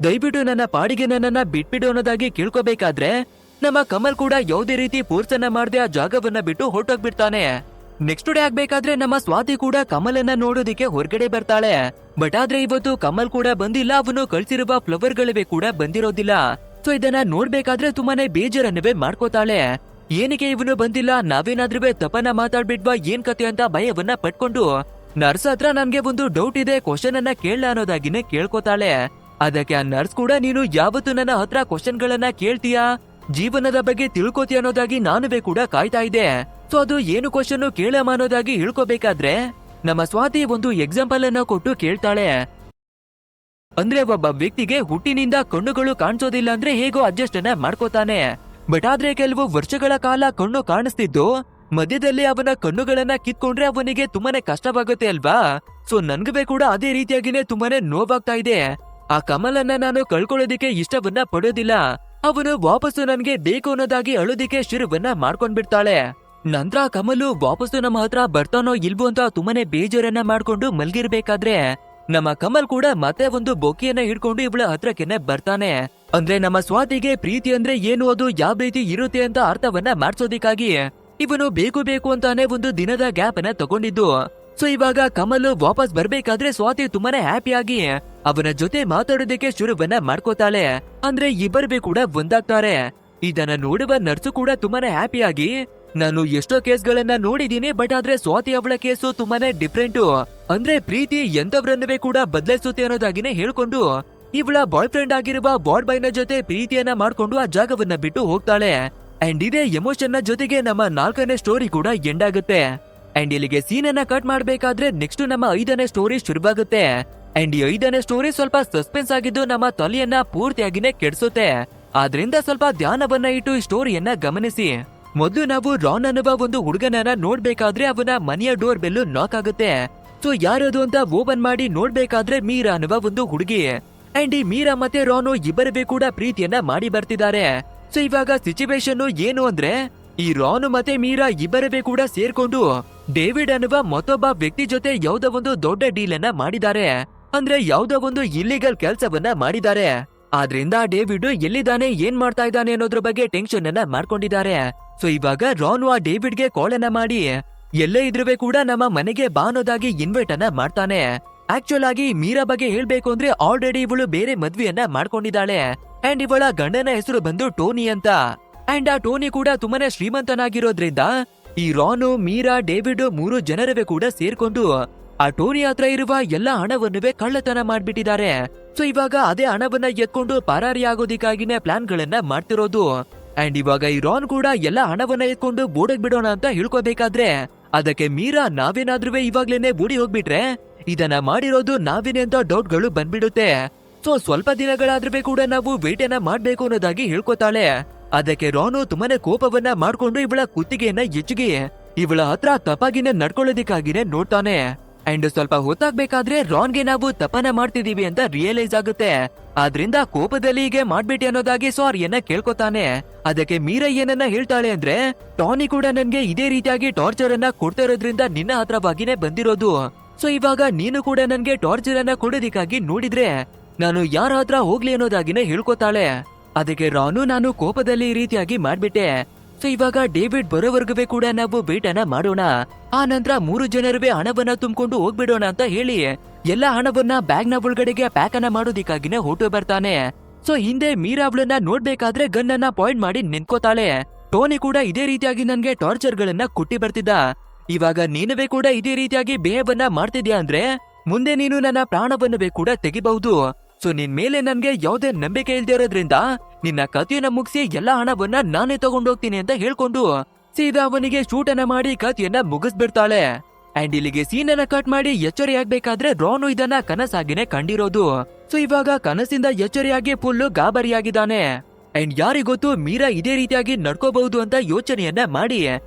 ದಯವಿಟ್ಟು ನನ್ನ ಪಾಡಿಗೆ ನನ್ನನ್ನ ಬಿಟ್ಬಿಡು ಅನ್ನೋದಾಗಿ ಕೇಳ್ಕೋಬೇಕಾದ್ರೆ ನಮ್ಮ ಕಮಲ್ ಕೂಡ ಯಾವುದೇ ರೀತಿ ಫೋರ್ಸ್ ಅನ್ನ ಮಾಡದೆ ಆ ಜಾಗವನ್ನ ಬಿಟ್ಟು ಹೊರಟೋಗ್ಬಿಡ್ತಾನೆ. ನೆಕ್ಸ್ಟ್ ಡೇ ಆಗ್ಬೇಕಾದ್ರೆ ನಮ್ಮ ಸ್ವಾತಿ ಕೂಡ ಕಮಲನ್ನ ನೋಡೋದಿಕ್ಕೆ ಹೊರಗಡೆ ಬರ್ತಾಳೆ. ಬಟ್ ಆದ್ರೆ ಇವತ್ತು ಕಮಲ್ ಕೂಡ ಬಂದಿಲ್ಲ, ಅವನು ಕಳ್ಸಿರುವ ಫ್ಲವರ್ ಗಳಿವೆ ಕೂಡ ಬಂದಿರೋದಿಲ್ಲ. ಸೊ ಇದನ್ನ ನೋಡ್ಬೇಕಾದ್ರೆ ತುಂಬಾನೇ ಬೇಜಾರನ್ನುವೆ ಮಾಡ್ಕೋತಾಳೆ. ಏನಕ್ಕೆ ಇವನು ಬಂದಿಲ್ಲ, ನಾವೇನಾದ್ರೂ ತಪ್ಪನ್ನ ಮಾತಾಡ್ಬಿಟ್ವಾ ಏನ್ ಕತೆ ಅಂತ ಭಯವನ್ನ ಪಟ್ಕೊಂಡು ನರ್ಸ್ ಹತ್ರ ನನ್ಗೆ ಒಂದು ಡೌಟ್ ಇದೆ, ಕ್ವಶನ್ ಅನ್ನ ಕೇಳ ಅನ್ನೋದಾಗಿನೇ ಕೇಳ್ಕೊತಾಳೆ. ಅದಕ್ಕೆ ಆ ನರ್ಸ್ ಕೂಡ ನೀನು ಯಾವತ್ತು ನನ್ನ ಹತ್ರ ಕ್ವಶನ್ ಗಳನ್ನ ಕೇಳ್ತೀಯಾ ಜೀವನದ ಬಗ್ಗೆ ತಿಳ್ಕೊತಿ ಅನ್ನೋದಾಗಿ ನಾನುವೇ ಕೂಡ ಕಾಯ್ತಾ ಇದ್ದೆ. ಸೊ ಅದು ಏನು ಕ್ವಶನ್ ಕೇಳಮ್ಮ ಅನ್ನೋದಾಗಿ ಹೇಳ್ಕೋಬೇಕಾದ್ರೆ ನಮ್ಮ ಸ್ವಾತಿ ಒಂದು ಎಕ್ಸಾಂಪಲ್ ಅನ್ನ ಕೊಟ್ಟು ಕೇಳ್ತಾಳೆ. ಅಂದ್ರೆ ಒಬ್ಬ ವ್ಯಕ್ತಿಗೆ ಹುಟ್ಟಿನಿಂದ ಕಣ್ಣುಗಳು ಕಾಣಿಸೋದಿಲ್ಲ ಅಂದ್ರೆ ಹೇಗೋ ಅಡ್ಜಸ್ಟ್ ಅನ್ನ ಮಾಡ್ಕೋತಾನೆ. ಬಟ್ ಆದ್ರೆ ಕೆಲವು ವರ್ಷಗಳ ಕಾಲ ಕಣ್ಣು ಕಾಣಿಸ್ತಿದ್ದು ಮಧ್ಯದಲ್ಲಿ ಅವನ ಕಣ್ಣುಗಳನ್ನ ಕಿತ್ಕೊಂಡ್ರೆ ಅವನಿಗೆ ತುಂಬಾನೇ ಕಷ್ಟವಾಗುತ್ತೆ ಅಲ್ವಾ. ಸೊ ನನ್ಗೂ ಕೂಡ ಅದೇ ರೀತಿಯಾಗಿನೇ ತುಂಬಾನೇ ನೋವಾಗ್ತಾ ಇದೆ. ಆ ಕಮಲನ್ನ ನಾನು ಕಳ್ಕೊಳ್ಳೋದಿಕ್ಕೆ ಇಷ್ಟವನ್ನ ಪಡೋದಿಲ್ಲ. ಅವನು ವಾಪಸ್ಸು ನನ್ಗೆ ಬೇಕು ಅನ್ನೋದಾಗಿ ಅಳೋದಿಕ್ಕೆ ಶುರುವನ್ನ ಮಾಡ್ಕೊಂಡ್ಬಿಡ್ತಾಳೆ. ನಂತರ ಕಮಲು ವಾಪಸ್ಸು ನಮ್ಮ ಹತ್ರ ಬರ್ತಾನೋ ಇಲ್ವೋ ಅಂತ ತುಂಬಾನೇ ಬೇಜಾರನ್ನ ಮಾಡ್ಕೊಂಡು ಮಲ್ಗಿರ್ಬೇಕಾದ್ರೆ ನಮ್ಮ ಕಮಲ್ ಕೂಡ ಮತ್ತೆ ಒಂದು ಬೊಕ್ಕೆಯನ್ನ ಹಿಡ್ಕೊಂಡು ಇವಳ ಹತ್ರಕ್ಕೆನೆ ಬರ್ತಾನೆ. ಅಂದ್ರೆ ನಮ್ಮ ಸ್ವಾತಿಗೆ ಪ್ರೀತಿ ಅಂದ್ರೆ ಏನು, ಅದು ಯಾವ ರೀತಿ ಇರುತ್ತೆ ಅಂತ ಅರ್ಥವನ್ನ ಮಾಡ್ಸೋದಿಕ್ಕಾಗಿ ಇವನು ಬೇಕು ಬೇಕು ಅಂತಾನೆ ಒಂದು ದಿನದ ಗ್ಯಾಪ್ ಅನ್ನ ತಗೊಂಡಿದ್ದು. ಸೊ ಇವಾಗ ಕಮಲು ವಾಪಸ್ ಬರ್ಬೇಕಾದ್ರೆ ಸ್ವಾತಿ ತುಂಬಾನೇ ಹ್ಯಾಪಿಯಾಗಿ ಅವನ ಜೊತೆ ಮಾತಾಡೋದಕ್ಕೆ ಶುರುವನ್ನ ಮಾಡ್ಕೋತಾಳೆ. ಅಂದ್ರೆ ಇಬ್ಬರು ಕೂಡ ಒಂದಾಗ್ತಾರೆ. ಇದನ್ನ ನೋಡುವ ನರ್ಸು ಕೂಡ ತುಂಬಾನೇ ಹ್ಯಾಪಿಯಾಗಿ, ನಾನು ಎಷ್ಟೋ ಕೇಸ್ಗಳನ್ನ ನೋಡಿದೀನಿ, ಬಟ್ ಆದ್ರೆ ಸ್ವಾತಿ ಅವಳ ಕೇಸು ತುಂಬಾನೇ ಡಿಫ್ರೆಂಟು. ಅಂದ್ರೆ ಪ್ರೀತಿ ಎಂತವ್ರನ್ನವೇ ಕೂಡ ಬದಲಾಯಿಸುತ್ತೆ ಅನ್ನೋದಾಗಿನೇ ಹೇಳ್ಕೊಂಡು ಇವಳ ಬಾಯ್ ಫ್ರೆಂಡ್ ಆಗಿರುವ ಬಾಡ್ ಬಾಯ್ ನ ಜೊತೆ ಪ್ರೀತಿಯನ್ನ ಮಾಡ್ಕೊಂಡು ಆ ಜಾಗವನ್ನ ಬಿಟ್ಟು ಹೋಗ್ತಾಳೆ. ಅಂಡ್ ಇದೇ ಎಮೋಷನ್ ನ ಜೊತೆಗೆ ನಮ್ಮ 4ನೇ ಸ್ಟೋರಿ ಕೂಡ ಎಂಡ್ ಆಗುತ್ತೆ. ಅಂಡ್ ಇಲ್ಲಿಗೆ ಸೀನ್ ಅನ್ನ ಕಟ್ ಮಾಡ್ಬೇಕಾದ್ರೆ ನೆಕ್ಸ್ಟ್ ನಮ್ಮ 5ನೇ ಸ್ಟೋರಿ ಶುರುವಾಗುತ್ತೆ. ಅಂಡ್ ಈ 5ನೇ ಸ್ಟೋರಿ ಸ್ವಲ್ಪ ಸಸ್ಪೆನ್ಸ್ ಆಗಿದ್ದು ನಮ್ಮ ತಲೆಯನ್ನ ಪೂರ್ತಿಯಾಗಿನೇ ಕೆಡಿಸುತ್ತೆ. ಆದ್ರಿಂದ ಸ್ವಲ್ಪ ಧ್ಯಾನವನ್ನ ಇಟ್ಟು ಈ ಸ್ಟೋರಿಯನ್ನ ಗಮನಿಸಿ. ಮೊದಲು ನಾವು ರಾನ್ ಅನ್ನುವ ಒಂದು ಹುಡುಗನನ್ನ ನೋಡ್ಬೇಕಾದ್ರೆ ಅವನ ಮನೆಯ ಡೋರ್ ಬೆಲ್ಲು ನಾಕ್ ಆಗುತ್ತೆ. ಸೊ ಯಾರದು ಅಂತ ಓಪನ್ ಮಾಡಿ ನೋಡ್ಬೇಕಾದ್ರೆ ಮೀರಾ ಅನ್ನುವ ಒಂದು ಹುಡುಗಿ. ಅಂಡ್ ಈ ಮೀರಾ ಮತ್ತೆ ರಾನು ಇಬ್ಬರೇ ಕೂಡ ಪ್ರೀತಿಯನ್ನ ಮಾಡಿ ಬರ್ತಿದ್ದಾರೆ. ಸೊ ಇವಾಗ ಸಿಚುವೇಶನ್ ಏನು ಅಂದ್ರೆ ಈ ರಾನು ಮತ್ತೆ ಮೀರಾ ಇಬ್ಬರೇ ಕೂಡ ಸೇರ್ಕೊಂಡು ಡೇವಿಡ್ ಅನ್ನುವ ಮತ್ತೊಬ್ಬ ವ್ಯಕ್ತಿ ಜೊತೆ ಯಾವ್ದೋ ಒಂದು ದೊಡ್ಡ ಡೀಲ್ ಅನ್ನ ಮಾಡಿದ್ದಾರೆ. ಅಂದ್ರೆ ಯಾವ್ದೋ ಒಂದು ಇಲ್ಲಿಗಲ್ ಕೆಲ್ಸವನ್ನ ಮಾಡಿದ್ದಾರೆ. ಆದ್ರಿಂದ ಡೇವಿಡ್ ಎಲ್ಲಿದ್ದಾನೆ, ಏನ್ ಮಾಡ್ತಾ ಇದ್ದಾನೆ ಅನ್ನೋದ್ರ ಬಗ್ಗೆ ಟೆನ್ಷನ್ ಅನ್ನ ಮಾಡ್ಕೊಂಡಿದ್ದಾರೆ. ಸೊ ಇವಾಗ ರಾನು ಆ ಡೇವಿಡ್ಗೆ ಕಾಲ್ ಅನ್ನ ಮಾಡಿ ಎಲ್ಲೇ ಇದ್ರೂ ಕೂಡ ನಮ್ಮ ಮನೆಗೆ ಬಾ ಅನ್ನೋದಾಗಿ ಇನ್ವೈಟ್ ಅನ್ನ ಮಾಡ್ತಾನೆ. ಆಕ್ಚುಲ್ ಆಗಿ ಮೀರಾ ಬಗ್ಗೆ ಹೇಳ್ಬೇಕು ಅಂದ್ರೆ ಆಲ್ರೆಡಿ ಇವಳು ಬೇರೆ ಮದ್ವೆಯನ್ನ ಮಾಡ್ಕೊಂಡಿದ್ದಾಳೆ. ಅಂಡ್ ಇವಳ ಗಂಡನ ಹೆಸರು ಬಂದು ಟೋನಿ ಅಂತ. ಅಂಡ್ ಆ ಟೋನಿ ಕೂಡ ತುಂಬಾನೇ ಶ್ರೀಮಂತನಾಗಿರೋದ್ರಿಂದ ಈ ರಾನು, ಮೀರಾ, ಡೇವಿಡ್ 3 ಜನರವೇ ಕೂಡ ಸೇರ್ಕೊಂಡು ಆ ಟೋನಿ ಹತ್ರ ಇರುವ ಎಲ್ಲಾ ಹಣವನ್ನುವೇ ಕಳ್ಳತನ ಮಾಡ್ಬಿಟ್ಟಿದ್ದಾರೆ. ಸೊ ಇವಾಗ ಅದೇ ಹಣವನ್ನ ಎತ್ಕೊಂಡು ಪರಾರಿ ಆಗೋದಿಕ್ಕಾಗಿನೇ ಪ್ಲಾನ್ ಗಳನ್ನ ಮಾಡ್ತಿರೋದು. ಅಂಡ್ ಇವಾಗ ಈ ರಾನ್ ಕೂಡ ಎಲ್ಲಾ ಹಣವನ್ನ ಎತ್ಕೊಂಡು ಓಡಕ್ ಬಿಡೋಣ ಅಂತ ಹೇಳ್ಕೋಬೇಕಾದ್ರೆ ಅದಕ್ಕೆ ಮೀರಾ ನಾವೇನಾದ್ರೂ ಇವಾಗ್ಲೇನೆ ಓಡಿ ಹೋಗ್ಬಿಟ್ರೆ ಇದನ್ನ ಮಾಡಿರೋದು ನಾವೇನೆ ಅಂತ ಡೌಟ್ ಗಳು ಬಂದ್ಬಿಡುತ್ತೆ. ಸೊ ಸ್ವಲ್ಪ ದಿನಗಳಾದ್ರೂ ಕೂಡ ನಾವು ವೇಟ್ ಅನ್ನ ಮಾಡ್ಬೇಕು ಅನ್ನೋದಾಗಿ ಹೇಳ್ಕೊತಾಳೆ. ಅದಕ್ಕೆ ರಾನು ತುಂಬಾನೇ ಕೋಪವನ್ನ ಮಾಡ್ಕೊಂಡು ಇವಳ ಕುತ್ತಿಗೆಯನ್ನ ಹೆಚ್ಚಿಗೆ ಇವಳ ಹತ್ರ ತಪ್ಪಾಗಿನೇ ನಡ್ಕೊಳ್ಳೋದಿಕ್ಕಾಗಿನೇ ನೋಡ್ತಾನೆ. ಅಂಡ್ ಸ್ವಲ್ಪ ಹೊತ್ತಾಗ್ಬೇಕಾದ್ರೆ ರಾನ್ಗೆ ನಾವು ತಪ್ಪನ ಮಾಡ್ತಿದೀವಿ ಅಂತ ರಿಯಲೈಸ್ ಆಗುತ್ತೆ. ಆದ್ರಿಂದ ಕೋಪದಲ್ಲಿ ಹೀಗೆ ಮಾಡ್ಬಿಟ್ಟೆ ಅನ್ನೋದಾಗಿ ಸಾರಿಯನ್ನ ಕೇಳ್ಕೊತಾನೆ. ಅದಕ್ಕೆ ಮೀರಾ ಏನನ್ನ ಹೇಳ್ತಾಳೆ ಅಂದ್ರೆ, ಟಾನಿ ಕೂಡ ನನ್ಗೆ ಇದೇ ರೀತಿಯಾಗಿ ಟಾರ್ಚರ್ ಅನ್ನ ಕೊಡ್ತಾ ಇರೋದ್ರಿಂದ ನಿನ್ನ ಹತ್ರವಾಗಿನೇ ಬಂದಿರೋದು. ಸೊ ಇವಾಗ ನೀನು ಕೂಡ ನನ್ಗೆ ಟಾರ್ಚರ್ ಅನ್ನ ಕೊಡೋದಿಕ್ಕಾಗಿ ನೋಡಿದ್ರೆ ನಾನು ಯಾರ ಹತ್ರ ಹೋಗ್ಲಿ ಅನ್ನೋದಾಗಿನೇ ಹೇಳ್ಕೊತಾಳೆ. ಅದಕ್ಕೆ ರಾನು, ನಾನು ಕೋಪದಲ್ಲಿ ಈ ರೀತಿಯಾಗಿ ಮಾಡ್ಬಿಟ್ಟೆ. ಸೊ ಇವಾಗ ಡೇವಿಡ್ ಬರೋವರ್ಗುವೆ ಕೂಡ ನಾವು ವೇಟ್ ಅನ್ನ ಮಾಡೋಣ. ಆ ನಂತರ 3 ಜನರುವೆ ಹಣವನ್ನ ತುಂಬಿಕೊಂಡು ಹೋಗ್ಬಿಡೋಣ ಅಂತ ಹೇಳಿ ಎಲ್ಲಾ ಹಣವನ್ನ ಬ್ಯಾಗ್ ನ ಒಳಗಡೆಗೆ ಪ್ಯಾಕ್ ಅನ್ನ ಮಾಡೋದಿಕ್ಕಾಗಿನೇ ಹೊರಟು ಬರ್ತಾನೆ. ಸೊ ಹಿಂದೆ ಮೀರಾ ಅವಳನ್ನ ನೋಡ್ಬೇಕಾದ್ರೆ ಗನ್ ಅನ್ನ ಪಾಯಿಂಟ್ ಮಾಡಿ ನಿಂತ್ಕೋತಾಳೆ. ಟೋನಿ ಕೂಡ ಇದೇ ರೀತಿಯಾಗಿ ನನ್ಗೆ ಟಾರ್ಚರ್ ಗಳನ್ನ ಕೊಟ್ಟಿ ಬರ್ತಿದ್ದ. ಇವಾಗ ನೀನುವೇ ಕೂಡ ಇದೇ ರೀತಿಯಾಗಿ ಬೇಹವನ್ನ ಮಾಡ್ತಿದ್ಯಾ ಅಂದ್ರೆ ಮುಂದೆ ನೀನು ನನ್ನ ಪ್ರಾಣವನ್ನವೇ ಕೂಡ ತೆಗಿಬಹುದು. ಸೊ ನಿನ್ ಮೇಲೆ ನನ್ಗೆ ಯಾವುದೇ ನಂಬಿಕೆ ಇಲ್ದೇ ಇರೋದ್ರಿಂದ ನಿನ್ನ ಕಥೆಯನ್ನ ಮುಗಿಸಿ ಎಲ್ಲಾ ಹಣವನ್ನ ನಾನೇ ತಗೊಂಡೋಗ್ತೀನಿ ಅಂತ ಹೇಳ್ಕೊಂಡು ಸೀದಾ ಅವನಿಗೆ ಶೂಟ್ ಅನ್ನ ಮಾಡಿ ಕಥೆಯನ್ನ ಮುಗಿಸ್ಬಿಡ್ತಾಳೆ. ಅಂಡ್ ಇಲ್ಲಿಗೆ ಸೀನ್ ಅನ್ನ ಕಟ್ ಮಾಡಿ ಎಚ್ಚರಿಯಾಗಬೇಕಾದ್ರೆ ರಾನು ಇದನ್ನ ಕನಸಾಗಿನೇ ಕಂಡಿರೋದು. ಸೊ ಇವಾಗ ಕನಸಿಂದ ಎಚ್ಚರಿಯಾಗಿ ಫುಲ್ ಗಾಬರಿಯಾಗಿದ್ದಾನೆ. ಅಂಡ್ ಯಾರಿಗೊತ್ತು ಮೀರಾ ಇದೇ ರೀತಿಯಾಗಿ ನಡ್ಕೋಬಹುದು ಅಂತ ಯೋಚನೆಯನ್ನ ಮಾಡಿ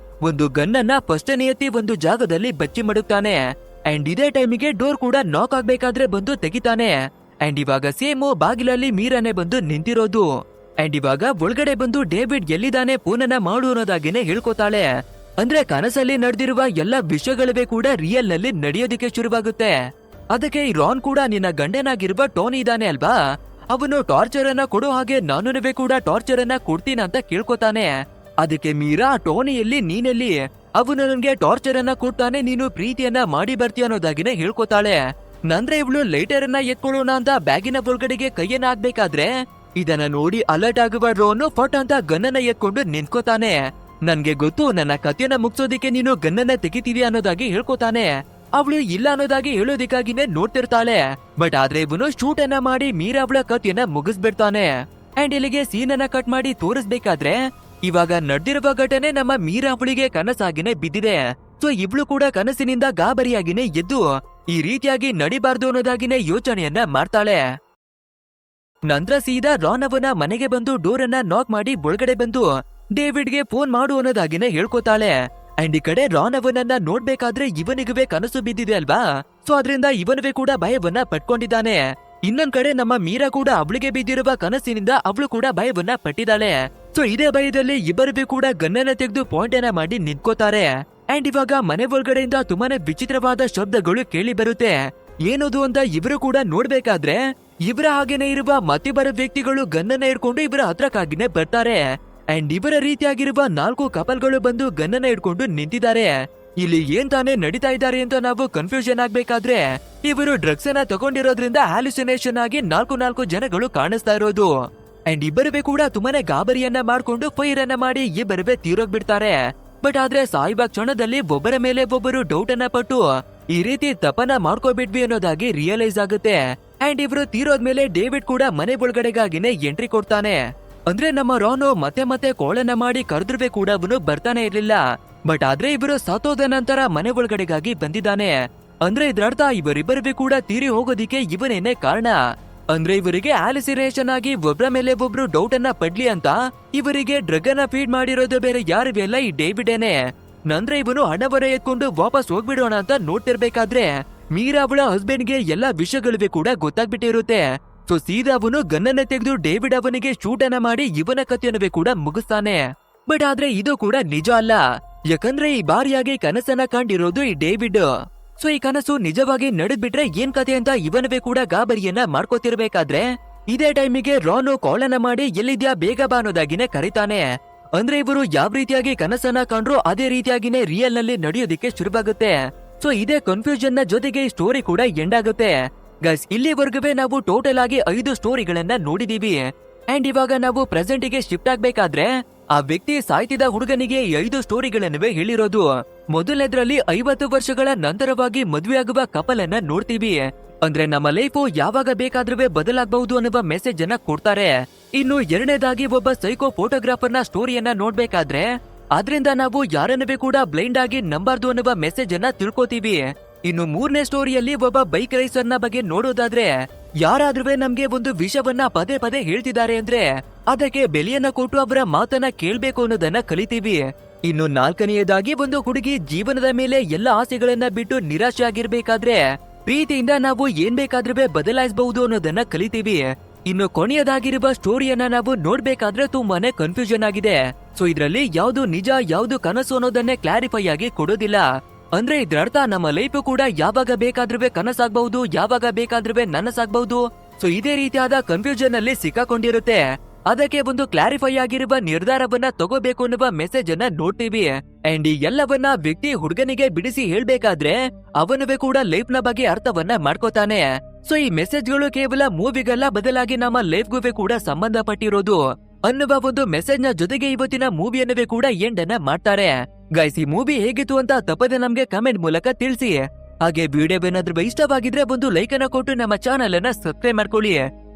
ಒಂದು ಗನ್ನನ್ನ ಫಸ್ಟ್ ಎತ್ತಿ ಒಂದು ಜಾಗದಲ್ಲಿ ಬಚ್ಚಿ ಮಡುತ್ತಾನೆ. ಅಂಡ್ ಇದೇ ಟೈಮಿಗೆ ಡೋರ್ ಕೂಡ ನಾಕ್ ಆಗ್ಬೇಕಾದ್ರೆ ಬಂದು ತೆಗಿತಾನೆ. ಅಂಡ್ ಇವಾಗ ಸೇಮು ಬಾಗಿಲಲ್ಲಿ ಮೀರಾನೆ ಬಂದು ನಿಂತಿರೋದು. ಅಂಡ್ ಇವಾಗ ಒಳಗಡೆ ಬಂದು ಡೇವಿಡ್ ಎಲ್ಲಿದ್ದಾನೆ ಫೋನನ್ನ ಮಾಡು ಅನ್ನೋದಾಗಿನೇ ಹೇಳ್ಕೊತಾಳೆ. ಅಂದ್ರೆ ಕನಸಲ್ಲಿ ನಡೆದಿರುವ ಎಲ್ಲ ವಿಷಯಗಳೇ ಕೂಡ ರಿಯಲ್ ನಲ್ಲಿ ನಡೆಯೋದಿಕ್ಕೆ ಶುರುವಾಗುತ್ತೆ. ಅದಕ್ಕೆ ಈ ರಾನ್ ಕೂಡ ನಿನ್ನ ಗಂಡನಾಗಿರುವ ಟೋನಿ ಇದ್ದಾನೆ ಅಲ್ವಾ, ಅವನು ಟಾರ್ಚರ್ ಅನ್ನ ಕೊಡೋ ಹಾಗೆ ನಾನುವೇ ಕೂಡ ಟಾರ್ಚರ್ ಅನ್ನ ಕೊಡ್ತೀನ ಅಂತ ಕೇಳ್ಕೊತಾನೆ. ಅದಕ್ಕೆ ಮೀರಾ, ಟೋನಿಯಲ್ಲಿ ನೀನೆಲ್ಲಿ, ಅವನು ನನ್ಗೆ ಟಾರ್ಚರ್ ಅನ್ನ ಕೊಡ್ತಾನೆ, ನೀನು ಪ್ರೀತಿಯನ್ನ ಮಾಡಿ ಬರ್ತೀಯ ಅನ್ನೋದಾಗಿನೇ ಹೇಳ್ಕೊತಾಳೆ. ನಂದ್ರೆ ಇವಳು ಲೈಟರ್ ಅನ್ನ ಎತ್ಕೊಳ್ಳೋಣ ಅಂತ ಬ್ಯಾಗಿನ ಒಳಗಡೆಗೆ ಕೈಯನ್ನ ಹಾಕ್ಬೇಕಾದ್ರೆ ಇದನ್ನ ನೋಡಿ ಅಲರ್ಟ್ ಆಗುವ ರೋನು ಫಟ್ ಅಂತ ಗನ್ನನ್ನ ಎತ್ಕೊಂಡು ನಿಂತ್ಕೋತಾನೆ. ನನ್ಗೆ ಗೊತ್ತು ನನ್ನ ಕಥೆಯನ್ನ ಮುಗ್ಸೋದಿಕ್ಕೆ ನೀನು ಗನ್ನನ್ನ ತೆಗಿತೀವಿ ಅನ್ನೋದಾಗಿ ಹೇಳ್ಕೊತಾನೆ. ಅವಳು ಇಲ್ಲ ಅನ್ನೋದಾಗಿ ಹೇಳೋದಿಕ್ಕಾಗಿನೇ ನೋಡ್ತಿರ್ತಾಳೆ. ಬಟ್ ಆದ್ರೆ ಇವನು ಶೂಟ್ ಅನ್ನ ಮಾಡಿ ಮೀರಾ ಅವಳ ಕಥೆಯನ್ನ ಮುಗಿಸ್ಬಿಡ್ತಾನೆ. ಅಂಡ್ ಇಲ್ಲಿಗೆ ಸೀನ್ ಅನ್ನ ಕಟ್ ಮಾಡಿ ತೋರಿಸ್ಬೇಕಾದ್ರೆ ಇವಾಗ ನಡೆದಿರುವ ಘಟನೆ ನಮ್ಮ ಮೀರಾ ಅವಳಿಗೆ ಕನಸಾಗಿನೇ ಬಿದ್ದಿದೆ. ಸೊ ಇಬ್ಳು ಕೂಡ ಕನಸಿನಿಂದ ಗಾಬರಿಯಾಗಿನೇ ಎದ್ದು ಈ ರೀತಿಯಾಗಿ ನಡಿಬಾರ್ದು ಅನ್ನೋದಾಗಿನೇ ಯೋಚನೆಯನ್ನ ಮಾಡ್ತಾಳೆ. ನಂತರ ಸೀದಾ ರಾನ್ ಅವನ ಮನೆಗೆ ಬಂದು ಡೋರ್ ಅನ್ನ ನಾಕ್ ಮಾಡಿ ಒಳಗಡೆ ಬಂದು ಡೇವಿಡ್ಗೆ ಫೋನ್ ಮಾಡು ಅನ್ನೋದಾಗಿನೇ ಹೇಳ್ಕೊತಾಳೆ. ಅಂಡ್ ಈ ಕಡೆ ರಾನ್ ಅವನನ್ನ ನೋಡ್ಬೇಕಾದ್ರೆ ಇವನಿಗುವೆ ಕನಸು ಬಿದ್ದಿದೆ ಅಲ್ವಾ, ಸೊ ಅದ್ರಿಂದ ಇವನುವೆ ಕೂಡ ಭಯವನ್ನ ಪಟ್ಕೊಂಡಿದ್ದಾನೆ. ಇನ್ನೊಂದ್ ಕಡೆ ನಮ್ಮ ಮೀರಾ ಕೂಡ ಅವಳಿಗೆ ಬಿದ್ದಿರುವ ಕನಸಿನಿಂದ ಅವಳು ಕೂಡ ಭಯವನ್ನ ಪಟ್ಟಿದ್ದಾಳೆ. ಸೊ ಇದೇ ಭಯದಲ್ಲಿ ಇಬ್ಬರಿಗೂ ಕೂಡ ಗನ್ನನ್ನ ತೆಗೆದು ಪಾಯಿಂಟ್ ಅನ್ನ ಮಾಡಿ ನಿಂತ್ಕೋತಾರೆ. ಅಂಡ್ ಇವಾಗ ಮನೆ ಒಳಗಡೆಯಿಂದ ತುಂಬಾನೇ ವಿಚಿತ್ರವಾದ ಶಬ್ದಗಳು ಕೇಳಿ ಬರುತ್ತೆ. ಏನದು ಅಂತ ಇಬ್ರು ಕೂಡ ನೋಡ್ಬೇಕಾದ್ರೆ ಇವರ ಹಾಗೇನೆ ಇರುವ ಮತ್ತಿಬ್ಬರ ವ್ಯಕ್ತಿಗಳು ಗನ್ನನ್ನ ಹಿಡ್ಕೊಂಡು ಇವರ ಹತ್ರಕ್ಕಾಗಿನೇ ಬರ್ತಾರೆ. ಅಂಡ್ ಇವರ ರೀತಿಯಾಗಿರುವ 4 ಕಪಲ್ಗಳು ಬಂದು ಗನ್ನನ್ನ ಹಿಡ್ಕೊಂಡು ನಿಂತಿದ್ದಾರೆ. ಇಲ್ಲಿ ಏನ್ ತಾನೇ ನಡೀತಾ ಇದ್ದಾರೆ ಅಂತ ನಾವು ಕನ್ಫ್ಯೂಷನ್ ಆಗ್ಬೇಕಾದ್ರೆ ಇವರು ಡ್ರಗ್ಸ್ ಅನ್ನ ತಗೊಂಡಿರೋದ್ರಿಂದ ಹ್ಯಾಲುಸಿನೇಷನ್ ಆಗಿ 4 ಜನಗಳು ಕಾಣಿಸ್ತಾ ಇರೋದು. ಅಂಡ್ ಇಬ್ಬರುವೆ ಕೂಡ ತುಂಬಾನೇ ಗಾಬರಿಯನ್ನ ಮಾಡ್ಕೊಂಡು ಫೈರ್ ಅನ್ನ ಮಾಡಿ ಇಬ್ಬರುವೆ ತೀರೋಗ್ಬಿಡ್ತಾರೆ. ಬಟ್ ಆದ್ರೆ ಸಾಯಿಬ ಕ್ಷಣದಲ್ಲಿ ಒಬ್ಬರ ಮೇಲೆ ಒಬ್ಬರು ಡೌಟ್ ಅನ್ನ ಪಟ್ಟು ಈ ರೀತಿ ತಪ್ಪನ ಮಾಡ್ಕೋಬಿಟ್ವಿ ಅನ್ನೋದಾಗಿ ರಿಯಲೈಸ್ ಆಗುತ್ತೆ. ಅಂಡ್ ಇಬ್ರು ತೀರೋದ್ಮೇಲೆ ಡೇವಿಡ್ ಕೂಡ ಮನೆ ಒಳಗಡೆಗಾಗಿನೇ ಎಂಟ್ರಿ ಕೊಡ್ತಾನೆ. ಅಂದ್ರೆ ನಮ್ಮ ರಾನು ಮತ್ತೆ ಕೋಳನ್ನ ಮಾಡಿ ಕರೆದ್ರುವೆ ಕೂಡ ಅವನು ಬರ್ತಾನೆ ಇರ್ಲಿಲ್ಲ. ಬಟ್ ಆದ್ರೆ ಇವರು ಸತ್ತೋದ ನಂತರ ಮನೆ ಒಳಗಡೆಗಾಗಿ ಬಂದಿದ್ದಾನೆ. ಅಂದ್ರೆ ಇದ್ರರ್ಥ ಇವರಿಬ್ಬರಿಗೂ ಕೂಡ ತೀರಿ ಹೋಗೋದಿಕ್ಕೆ ಇವನೇನೆ ಕಾರಣ. ಅಂದ್ರೆ ಇವರಿಗೆ ಹ್ಯಾಲುಸಿನೇಷನ್ ಆಗಿ ಒಬ್ರ ಮೇಲೆ ಒಬ್ರು ಡೌಟ್ ಅನ್ನ ಪಡ್ಲಿ ಅಂತ ಇವರಿಗೆ ಡ್ರಗ್ ಅನ್ನ ಫೀಡ್ ಮಾಡಿರೋದು ಬೇರೆ ಯಾರಿವೆಲ್ಲ ಈ ಡೇವಿಡೇನೆ. ನಂದ್ರೆ ಇವನು ಹಣವರ ಎತ್ಕೊಂಡು ವಾಪಸ್ ಹೋಗ್ಬಿಡೋಣ ಅಂತ ನೋಡ್ತಿರ್ಬೇಕಾದ್ರೆ ಮೀರಾ ಅವಳ ಹಸ್ಬೆಂಡ್ಗೆ ಎಲ್ಲಾ ವಿಷಯಗಳಿವೆ ಕೂಡ ಗೊತ್ತಾಗ್ಬಿಟ್ಟಿರುತ್ತೆ. ಸೊ ಸೀದಾ ಅವನು ಗನ್ನನ್ನ ತೆಗೆದು ಡೇವಿಡ್ ಅವನಿಗೆ ಶೂಟ್ ಅನ್ನ ಮಾಡಿ ಇವನ ಕಥೆಯನ್ನುವೆ ಕೂಡ ಮುಗಿಸ್ತಾನೆ. ಬಟ್ ಆದ್ರೆ ಇದು ಕೂಡ ನಿಜ ಅಲ್ಲ, ಯಾಕಂದ್ರೆ ಈ ಬಾರಿಯಾಗಿ ಕನಸನ್ನ ಕಂಡಿರೋದು ಈ ಡೇವಿಡ್. ಸೊ ಈ ಕನಸು ನಿಜವಾಗಿ ನಡೆದ್ಬಿಟ್ರೆ ಏನ್ ಕತೆ ಅಂತ ಇವನುವೆ ಕೂಡ ಗಾಬರಿಯನ್ನ ಮಾಡ್ಕೋತಿರ್ಬೇಕಾದ್ರೆ ಇದೇ ಟೈಮಿಗೆ ರಾನು ಕಾಲನ್ನ ಮಾಡಿ ಎಲ್ಲಿದ್ಯಾ ಬೇಗ ಬಾ ಅನ್ನೋದಾಗಿನೇ ಕರೀತಾನೆ. ಅಂದ್ರೆ ಇವರು ಯಾವ ರೀತಿಯಾಗಿ ಕನಸನ್ನ ಕಂಡ್ರು ಅದೇ ರೀತಿಯಾಗಿನೇ ರಿಯಲ್ ನಲ್ಲಿ ನಡೆಯೋದಿಕ್ಕೆ ಶುರುವಾಗುತ್ತೆ. ಸೊ ಇದೇ ಕನ್ಫ್ಯೂಷನ್ ನ ಜೊತೆಗೆ ಈ ಸ್ಟೋರಿ ಕೂಡ ಎಂಡ್ ಆಗುತ್ತೆ. ಗೈಸ್ ಇಲ್ಲಿವರೆಗುವೆ ನಾವು ಟೋಟಲ್ ಆಗಿ 5 ಸ್ಟೋರಿಗಳನ್ನ ನೋಡಿದೀವಿ. ಅಂಡ್ ಇವಾಗ ನಾವು ಪ್ರೆಸೆಂಟ್ ಗೆ ಶಿಫ್ಟ್ ಆಗ್ಬೇಕಾದ್ರೆ ಆ ವ್ಯಕ್ತಿ ಸಾಯ್ತಿದ್ದ ಹುಡುಗನಿಗೆ 5 ಸ್ಟೋರಿಗಳನ್ನುವೆ ಹೇಳಿರೋದು. ಮೊದಲನೇದ್ರಲ್ಲಿ 50 ವರ್ಷಗಳ ನಂತರವಾಗಿ ಮದುವೆಯಾಗುವ ಕಪಲ್ ಅನ್ನ ನೋಡ್ತೀವಿ. ಅಂದ್ರೆ ನಮ್ಮ ಲೈಫ್ ಯಾವಾಗ ಬೇಕಾದ್ರೂ ಬದಲಾಗಬಹುದು ಅನ್ನುವ ಮೆಸೇಜ್ ಅನ್ನ ಕೊಡ್ತಾರೆ. ಇನ್ನು ಎರಡನೇದಾಗಿ ಒಬ್ಬ ಸೈಕೋ ಫೋಟೋಗ್ರಾಫರ್ ನ ಸ್ಟೋರಿಯನ್ನ ನೋಡ್ಬೇಕಾದ್ರೆ ಅದ್ರಿಂದ ನಾವು ಯಾರನ್ನೂ ಕೂಡ ಬ್ಲೈಂಡ್ ಆಗಿ ನಂಬಾರ್ದು ಅನ್ನುವ ಮೆಸೇಜ್ ಅನ್ನ ತಿಳ್ಕೊತೀವಿ. ಇನ್ನು 3ನೇ ಸ್ಟೋರಿಯಲ್ಲಿ ಒಬ್ಬ ಬೈಕ್ ರೈಸರ್ ನ ಬಗ್ಗೆ ನೋಡೋದಾದ್ರೆ ಯಾರಾದ್ರೂ ನಮ್ಗೆ ಒಂದು ವಿಷಯವನ್ನ ಪದೇ ಹೇಳ್ತಿದ್ದಾರೆ ಅಂದ್ರೆ ಅದಕ್ಕೆ ಬೆಲೆಯನ್ನ ಕೊಟ್ಟು ಅವರ ಮಾತನ್ನ ಕೇಳ್ಬೇಕು ಅನ್ನೋದನ್ನ ಕಲಿತೀವಿ. ಇನ್ನು 4ನೇದಾಗಿ ಒಂದು ಹುಡುಗಿ ಜೀವನದ ಮೇಲೆ ಎಲ್ಲ ಆಸೆಗಳನ್ನ ಬಿಟ್ಟು ನಿರಾಶೆ ಆಗಿರ್ಬೇಕಾದ್ರೆ ಪ್ರೀತಿಯಿಂದ ನಾವು ಏನ್ ಬೇಕಾದ್ರೂ ಬದಲಾಯಿಸಬಹುದು ಅನ್ನೋದನ್ನ ಕಲಿತೀವಿ. ಇನ್ನು ಕೊನೆಯದಾಗಿರುವ ಸ್ಟೋರಿಯನ್ನ ನಾವು ನೋಡ್ಬೇಕಾದ್ರೆ ತುಂಬಾನೇ ಕನ್ಫ್ಯೂಷನ್ ಆಗಿದೆ. ಸೊ ಇದ್ರಲ್ಲಿ ಯಾವ್ದು ನಿಜ ಯಾವ್ದು ಕನಸು ಅನ್ನೋದನ್ನೇ ಕ್ಲಾರಿಫೈ ಆಗಿ ಕೊಡೋದಿಲ್ಲ. ಅಂದ್ರೆ ಇದ್ರರ್ಥ ನಮ್ಮ ಲೈಫ್ ಕೂಡ ಯಾವಾಗ ಬೇಕಾದ್ರೂ ಕನಸಾಗಬಹುದು, ಯಾವಾಗ ಬೇಕಾದ್ರೂ ನನಸಾಗಬಹುದು. ಸೊ ಇದೇ ರೀತಿಯಾದ ಕನ್ಫ್ಯೂಷನ್ ಅಲ್ಲಿ ಸಿಕ್ಕಾಕೊಂಡಿರುತ್ತೆ. ಅದಕ್ಕೆ ಒಂದು ಕ್ಲಾರಿಫೈ ಆಗಿರುವ ನಿರ್ಧಾರವನ್ನ ತಗೋಬೇಕು ಅನ್ನುವ ಮೆಸೇಜ್ ಅನ್ನ ನೋಡ್ತೀವಿ. ಅಂಡ್ ಈ ಎಲ್ಲವನ್ನ ವ್ಯಕ್ತಿ ಹುಡುಗನಿಗೆ ಬಿಡಿಸಿ ಹೇಳ್ಬೇಕಾದ್ರೆ ಅವನುವೆ ಕೂಡ ಲೈಫ್ ನ ಬಗ್ಗೆ ಅರ್ಥವನ್ನ ಮಾಡ್ಕೋತಾನೆ. ಸೊ ಈ ಮೆಸೇಜ್ಗಳು ಕೇವಲ ಮೂವಿಗಲ್ಲ, ಬದಲಾಗಿ ನಮ್ಮ ಲೈಫ್ಗೂ ಕೂಡ ಸಂಬಂಧಪಟ್ಟಿರೋದು ಅನ್ನುವ ಒಂದು ಮೆಸೇಜ್ ನ ಜೊತೆಗೆ ಇವತ್ತಿನ ಮೂವಿಯನ್ನುವೆ ಕೂಡ ಎಂಡ್ ಅನ್ನ ಮಾಡ್ತಾರೆ. ಗೈಸ್ ಈ ಮೂವಿ ಹೇಗಿತ್ತು ಅಂತ ತಪ್ಪದೆ ನಮ್ಗೆ ಕಮೆಂಟ್ ಮೂಲಕ ತಿಳಿಸಿ. ಹಾಗೆ ವಿಡಿಯೋ ಏನಾದ್ರೂ ಇಷ್ಟವಾಗಿದ್ರೆ ಒಂದು ಲೈಕ್ ಅನ್ನ ಕೊಟ್ಟು ನಮ್ಮ ಚಾನೆಲ್ ಅನ್ನ ಸಬ್ಸ್ಕ್ರೈಬ್ ಮಾಡ್ಕೊಳ್ಳಿ.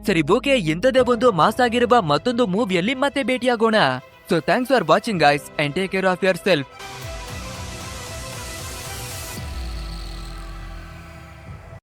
ಸರಿ ಓಕೆ, ಇಂಥದೇ ಒಂದು ಮಾಸ್ ಆಗಿರುವ ಮತ್ತೊಂದು ಮೂವಿಯಲ್ಲಿ ಮತ್ತೆ ಭೇಟಿಯಾಗೋಣ. So thanks for watching guys and take care of your self.